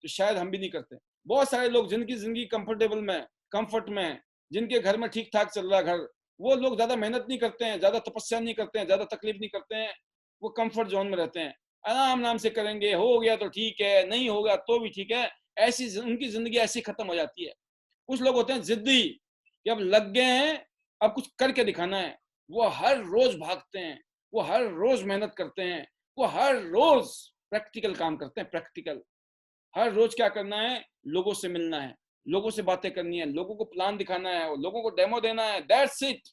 तो शायद हम भी नहीं करते। बहुत सारे लोग जिनकी जिंदगी कंफर्टेबल में, कंफर्ट में, जिनके घर में ठीक ठाक चल रहा है घर, वो लोग ज्यादा मेहनत नहीं करते हैं, ज्यादा तपस्या नहीं करते हैं, ज्यादा तकलीफ नहीं करते हैं। वो कंफर्ट जोन में रहते हैं, आराम से करेंगे, हो गया तो ठीक है, नहीं होगा तो भी ठीक है। ऐसी उनकी जिंदगी ऐसी खत्म हो जाती है। कुछ लोग होते हैं जिद्दी, कि अब लग गए हैं, अब कुछ करके दिखाना है। वो हर रोज भागते हैं, वो हर रोज मेहनत करते हैं, वो हर रोज प्रैक्टिकल काम करते हैं। प्रैक्टिकल हर रोज क्या करना है, लोगों से मिलना है, लोगों से बातें करनी है, लोगों को प्लान दिखाना है, लोगों को डेमो देना है। That's it.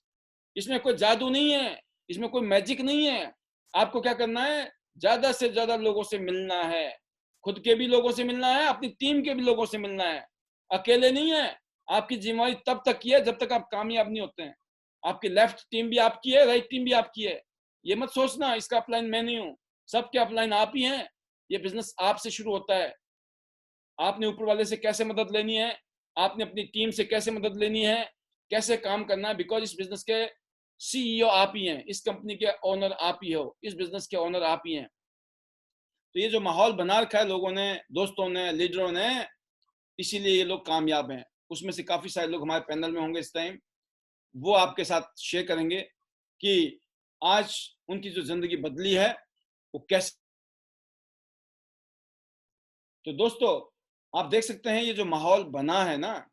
इसमें कोई जादू नहीं है, इसमें कोई मैजिक नहीं है। आपको क्या करना है, ज्यादा से ज्यादा लोगों से मिलना है, खुद के भी लोगों से मिलना है, अपनी टीम के भी लोगों से मिलना है। अकेले नहीं है। आपकी जिम्मेवारी तब तक की है जब तक आप कामयाब नहीं होते हैं। आपकी लेफ्ट टीम भी आपकी है, राइट टीम भी आपकी है। ये मत सोचना इसका अपलाइन मैं नहीं हूं, सबके अपलाइन आप ही हैं। ये बिजनेस आपसे शुरू होता है। आपने ऊपर वाले से कैसे मदद लेनी है, आपने अपनी टीम से कैसे मदद लेनी है, कैसे काम करना है, बिकॉज इस बिजनेस के सीईओ आप ही हैं, इस कंपनी के ओनर आप ही हो, इस बिजनेस के ओनर आप ही हैं। तो ये जो माहौल बना रखा है लोगों ने, दोस्तों ने, लीडरों ने, इसीलिए ये लोग कामयाब हैं। उसमें से काफी सारे लोग हमारे पैनल में होंगे इस टाइम, वो आपके साथ शेयर करेंगे कि आज उनकी जो जिंदगी बदली है वो कैसे। तो दोस्तों आप देख सकते हैं ये जो माहौल बना है ना,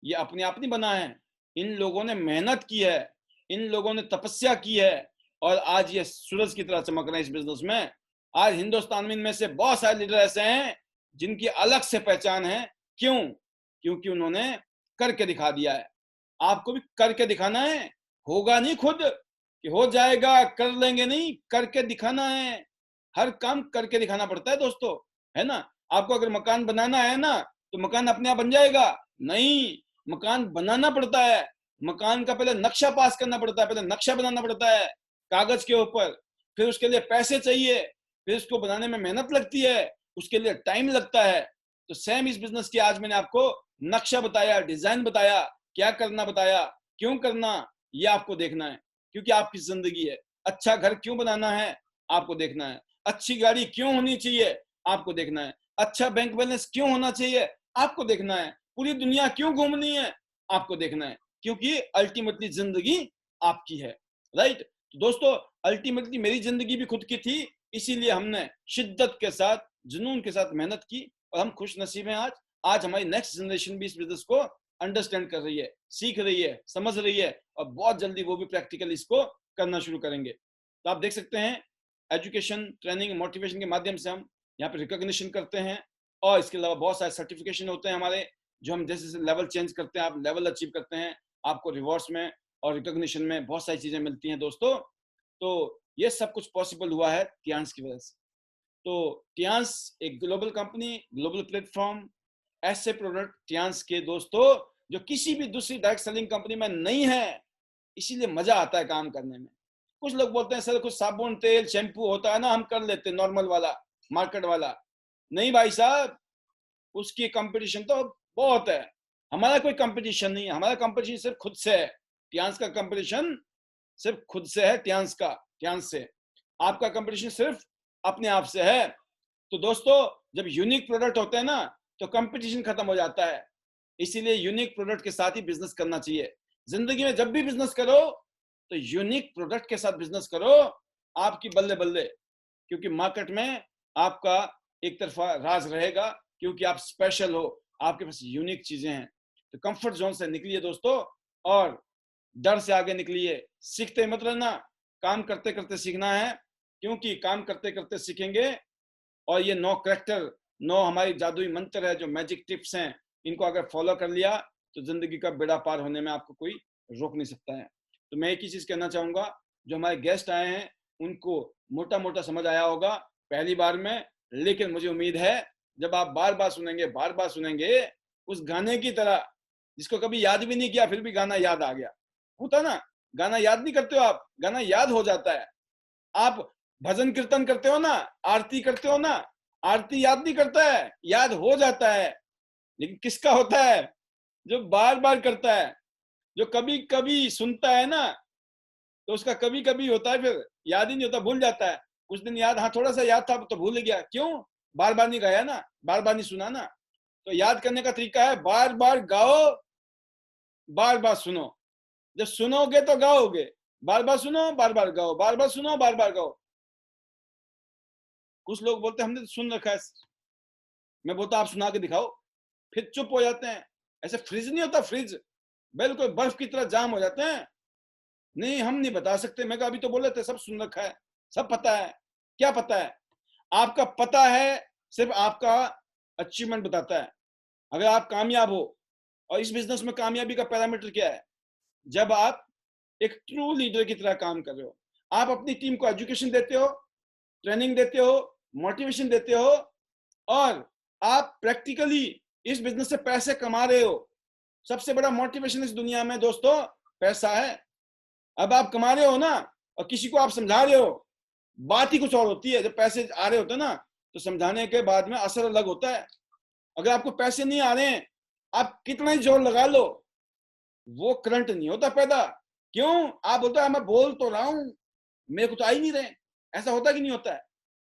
ये अपने आप नहीं बना है, इन लोगों ने मेहनत की है, इन लोगों ने तपस्या की है, और आज ये सूरज की तरह चमक रहे हैं इस बिजनेस में। आज हिंदुस्तान में इनमें से बहुत सारे लीडर ऐसे हैं जिनकी अलग से पहचान है। क्यों? क्योंकि उन्होंने करके दिखा दिया है। आपको भी करके दिखाना है, होगा नहीं खुद कि हो जाएगा, कर लेंगे नहीं, करके दिखाना है। हर काम करके दिखाना पड़ता है दोस्तों, है ना। आपको अगर मकान बनाना है ना तो मकान अपने आप बन जाएगा? नहीं, मकान बनाना पड़ता है। मकान का पहले नक्शा पास करना पड़ता है, पहले नक्शा बनाना पड़ता है कागज के ऊपर, फिर उसके लिए पैसे चाहिए, फिर उसको बनाने में मेहनत लगती है, उसके लिए टाइम लगता है। तो सेम इस बिजनेस की आज मैंने आपको नक्शा बताया, डिजाइन बताया, क्या करना बताया, क्यों करना ये आपको देखना है, क्योंकि आपकी जिंदगी है। अच्छा घर क्यों बनाना है आपको देखना है, अच्छी गाड़ी क्यों होनी चाहिए आपको देखना है, अच्छा बैंक बैलेंस क्यों होना चाहिए आपको देखना है, पूरी दुनिया क्यों घूमनी है आपको देखना है, क्योंकि अल्टीमेटली जिंदगी आपकी है। राइट? तो दोस्तों अल्टीमेटली मेरी जिंदगी भी खुद की थी, इसीलिए हमने शिद्दत के साथ, जुनून के साथ मेहनत की, और हम खुश नसीब हैं। आज हमारी नेक्स्ट जनरेशन भी इस बिजनेस को अंडरस्टैंड कर रही है, सीख रही है, समझ रही है, और बहुत जल्दी वो भी प्रैक्टिकल इसको करना शुरू करेंगे। तो आप देख सकते हैं एजुकेशन, ट्रेनिंग, मोटिवेशन के माध्यम से हम यहाँ पे रिकॉग्निशन करते हैं, और इसके अलावा बहुत सारे सर्टिफिकेशन होते हैं हमारे, जो हम जैसे जैसे लेवल चेंज करते हैं, आप लेवल अचीव करते हैं, आपको रिवॉर्ड्स में और रिकॉग्निशन में बहुत सारी चीजें मिलती हैं दोस्तों। तो ये सब कुछ पॉसिबल हुआ है टियांस की वजह से। तो टियांस एक ग्लोबल कंपनी, ग्लोबल प्लेटफॉर्म, ऐसे प्रोडक्ट टियांस के दोस्तों जो किसी भी दूसरी डायरेक्ट सेलिंग कंपनी में नहीं है, इसीलिए मजा आता है काम करने में। कुछ लोग बोलते हैं सर कुछ साबुन, तेल, शैम्पू होता है ना, हम कर लेते हैं नॉर्मल वाला, मार्केट वाला। नहीं भाई साहब, उसकी कंपटीशन तो बहुत है। हमारा कोई कंपटीशन नहीं है, हमारा कंपटीशन सिर्फ खुद से है। टियांस का कंपटीशन सिर्फ खुद से है, टियांस से। आपका कंपटीशन सिर्फ अपने आप से है। तो दोस्तों जब यूनिक प्रोडक्ट होते हैं ना तो कंपटीशन खत्म हो जाता है। इसीलिए यूनिक प्रोडक्ट के साथ ही बिजनेस करना चाहिए। जिंदगी में जब भी बिजनेस करो तो यूनिक प्रोडक्ट के साथ बिजनेस करो, आपकी बल्ले बल्ले, क्योंकि मार्केट में आपका एक तरफा राज रहेगा, क्योंकि आप स्पेशल हो, आपके पास यूनिक चीजें हैं। तो कंफर्ट जोन से निकलिए दोस्तों, और डर से आगे निकलिए। सीखते मत रहना, काम करते करते सीखना है, क्योंकि काम करते करते सीखेंगे। और ये 9 करेक्टर, 9 हमारी जादुई मंत्र है, जो मैजिक टिप्स हैं, इनको अगर फॉलो कर लिया तो जिंदगी का बेड़ा पार होने में आपको कोई रोक नहीं सकता है। तो मैं एक ही चीज कहना चाहूंगा, जो हमारे गेस्ट आए हैं उनको मोटा मोटा समझ आया होगा पहली बार में, लेकिन मुझे उम्मीद है जब आप बार बार सुनेंगे, उस गाने की तरह जिसको कभी याद भी नहीं किया फिर भी गाना याद आ गया, होता ना। गाना याद नहीं करते हो आप, गाना याद हो जाता है। आप भजन कीर्तन करते हो ना, आरती करते हो ना, आरती याद नहीं करता है, याद हो जाता है। लेकिन किसका होता है? जो बार बार करता है। जो कभी कभी सुनता है ना तो उसका कभी कभी होता है, फिर याद ही नहीं होता, भूल जाता है। कुछ दिन याद, हाँ थोड़ा सा याद था तो भूल गया, क्यों? बार बार नहीं गाया ना, बार बार नहीं सुना ना। तो याद करने का तरीका है बार बार गाओ, बार बार सुनो। जब सुनोगे तो गाओगे, बार बार सुनो, बार बार गाओ, बार बार सुनो, बार बार गाओ। कुछ लोग बोलते हैं हमने तो सुन रखा है, मैं बोलता आप सुना के दिखाओ, फिर चुप हो जाते हैं। ऐसे फ्रिज नहीं होता, फ्रिज बिल्कुल बर्फ की तरह जाम हो जाते हैं। नहीं हम नहीं बता सकते। मैं कहा अभी तो बोले थे सब सुन रखा है, सब पता है। क्या पता है? आपका पता है सिर्फ आपका अचीवमेंट बताता है। अगर आप कामयाब हो, और इस बिजनेस में कामयाबी का पैरामीटर क्या है? जब आप एक ट्रू लीडर की तरह काम कर रहे हो, आप अपनी टीम को एजुकेशन देते हो, ट्रेनिंग देते हो, मोटिवेशन देते हो, और आप प्रैक्टिकली इस बिजनेस से पैसे कमा रहे हो। सबसे बड़ा मोटिवेशन इस दुनिया में दोस्तों पैसा है। अब आप कमा रहे हो ना, और किसी को आप समझा रहे हो, बात ही कुछ और होती है। जब पैसे आ रहे होते हैं ना तो समझाने के बाद में असर अलग होता है। अगर आपको पैसे नहीं आ रहे हैं, आप कितना ही जोर लगा लो, वो करंट नहीं होता पैदा। क्यों? आप बोलते हैं मैं बोल तो रहा हूं, मेरे को तो आ ही नहीं रहे। ऐसा होता कि नहीं होता है?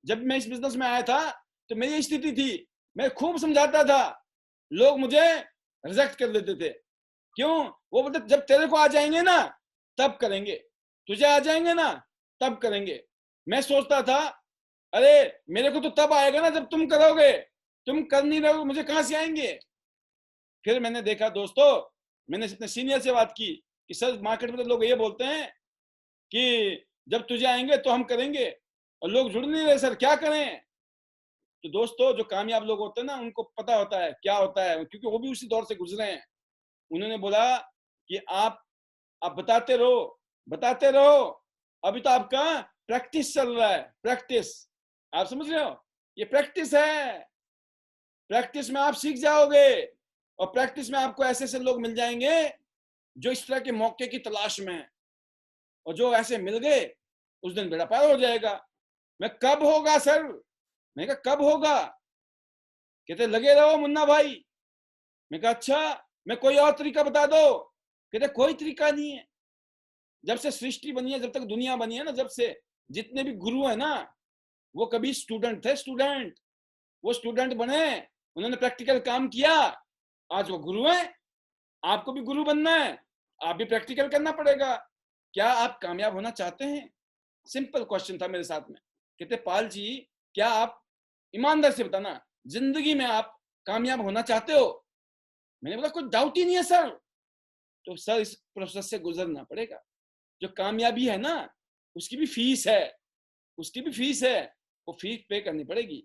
जब मैं इस बिजनेस में आया था तो मेरी स्थिति थी, मैं खूब समझाता था, लोग मुझे रिजेक्ट कर देते थे। क्यों? वो बोलते जब तेरे को आ जाएंगे ना तब करेंगे, तुझे आ जाएंगे ना तब करेंगे। मैं सोचता था अरे मेरे को तो तब आएगा ना जब तुम करोगे, तुम कर नहीं रहोगे, मुझे कहां से आएंगे? फिर मैंने देखा दोस्तों, मैंने अपने सीनियर से बात की कि सर मार्केट में तो लोग ये बोलते हैं कि जब तुझे आएंगे तो हम करेंगे, और लोग जुड़ नहीं रहे, सर क्या करें? तो दोस्तों जो कामयाब लोग होते हैं ना, उनको पता होता है क्या होता है, क्योंकि वो भी उसी दौर से गुजरे हैं। उन्होंने बोला कि आप बताते रहो, अभी तो आपका प्रैक्टिस चल रहा है, प्रैक्टिस। आप समझ रहे हो? ये प्रैक्टिस है, प्रैक्टिस में आप सीख जाओगे, और प्रैक्टिस में आपको ऐसे ऐसे लोग मिल जाएंगे जो इस तरह के मौके की तलाश में है, और जो ऐसे मिल गए उस दिन बेड़ा पार हो जाएगा। मैं कब होगा सर? मैं कहा कब होगा? कहते लगे रहो मुन्ना भाई। मैं कहा अच्छा, मैं कोई और तरीका बता दो। कहते कोई तरीका नहीं है। जब से सृष्टि बनी है, जब तक दुनिया बनी है ना, जब से जितने भी गुरु है ना, वो कभी स्टूडेंट थे, स्टूडेंट। वो स्टूडेंट बने, उन्होंने प्रैक्टिकल काम किया, आज वो गुरु हैं। आपको भी गुरु बनना है, आप भी प्रैक्टिकल करना पड़ेगा। क्या आप कामयाब होना चाहते हैं? सिंपल क्वेश्चन था मेरे साथ में। कहते पाल जी, क्या आप ईमानदार से बताना, जिंदगी में आप कामयाब होना चाहते हो? मैंने बोला कोई डाउट ही नहीं है सर। तो सर इस प्रोसेस से गुजरना पड़ेगा। जो कामयाबी है ना, उसकी भी फीस है, उसकी भी फीस है, वो फीस पे करनी पड़ेगी।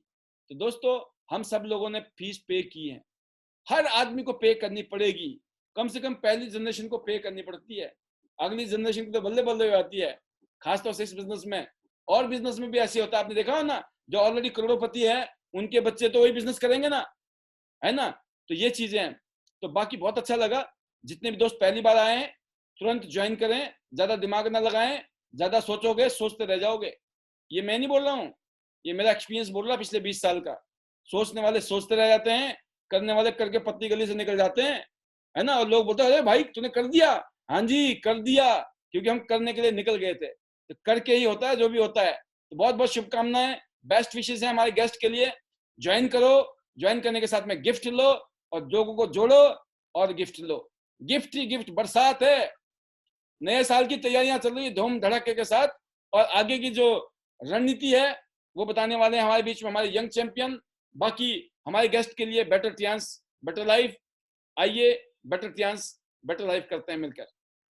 तो दोस्तों हम सब लोगों ने फीस पे की है, हर आदमी को पे करनी पड़ेगी। कम से कम पहली जनरेशन को पे करनी पड़ती है, अगली जनरेशन की तो बल्ले बल्ले हो जाती है, खासतौर से इस बिजनेस में। और बिजनेस में भी ऐसे होता है, आपने देखा हो ना, जो ऑलरेडी करोड़पति है उनके बच्चे तो वही बिजनेस करेंगे ना, है ना? तो ये चीजें हैं। तो बाकी बहुत अच्छा लगा। जितने भी दोस्त पहली बार आए हैं तुरंत ज्वाइन करें, ज्यादा दिमाग ना लगाएं, ज्यादा सोचोगे सोचते रह जाओगे। ये मैं नहीं बोल रहा हूँ, ये मेरा एक्सपीरियंस बोल रहा है पिछले 20 साल का। सोचने वाले सोचते रह जाते हैं, करने वाले करके पत्ती गली से निकल जाते हैं, है ना? और लोग बोलते हैं अरे भाई तूने कर दिया। हाँ जी कर दिया, क्योंकि हम करने के लिए निकल गए थे। तो करके ही होता है जो भी होता है। तो बहुत बहुत शुभकामनाएं, बेस्ट विशेष है हमारे गेस्ट के लिए। ज्वाइन करो, ज्वाइन करने के साथ में गिफ्ट लो, और लोगों को जोड़ो और गिफ्ट लो। गिफ्ट ही गिफ्ट, बरसात है, नए साल की तैयारियां चल रही है धूम धड़के के साथ। और आगे की जो रणनीति है वो बताने वाले हैं हमारे बीच में हमारे यंग चैंपियन। बाकी हमारे गेस्ट के लिए बेटर चांस बेटर लाइफ। आइए बेटर चांस बेटर लाइफ करते हैं मिलकर।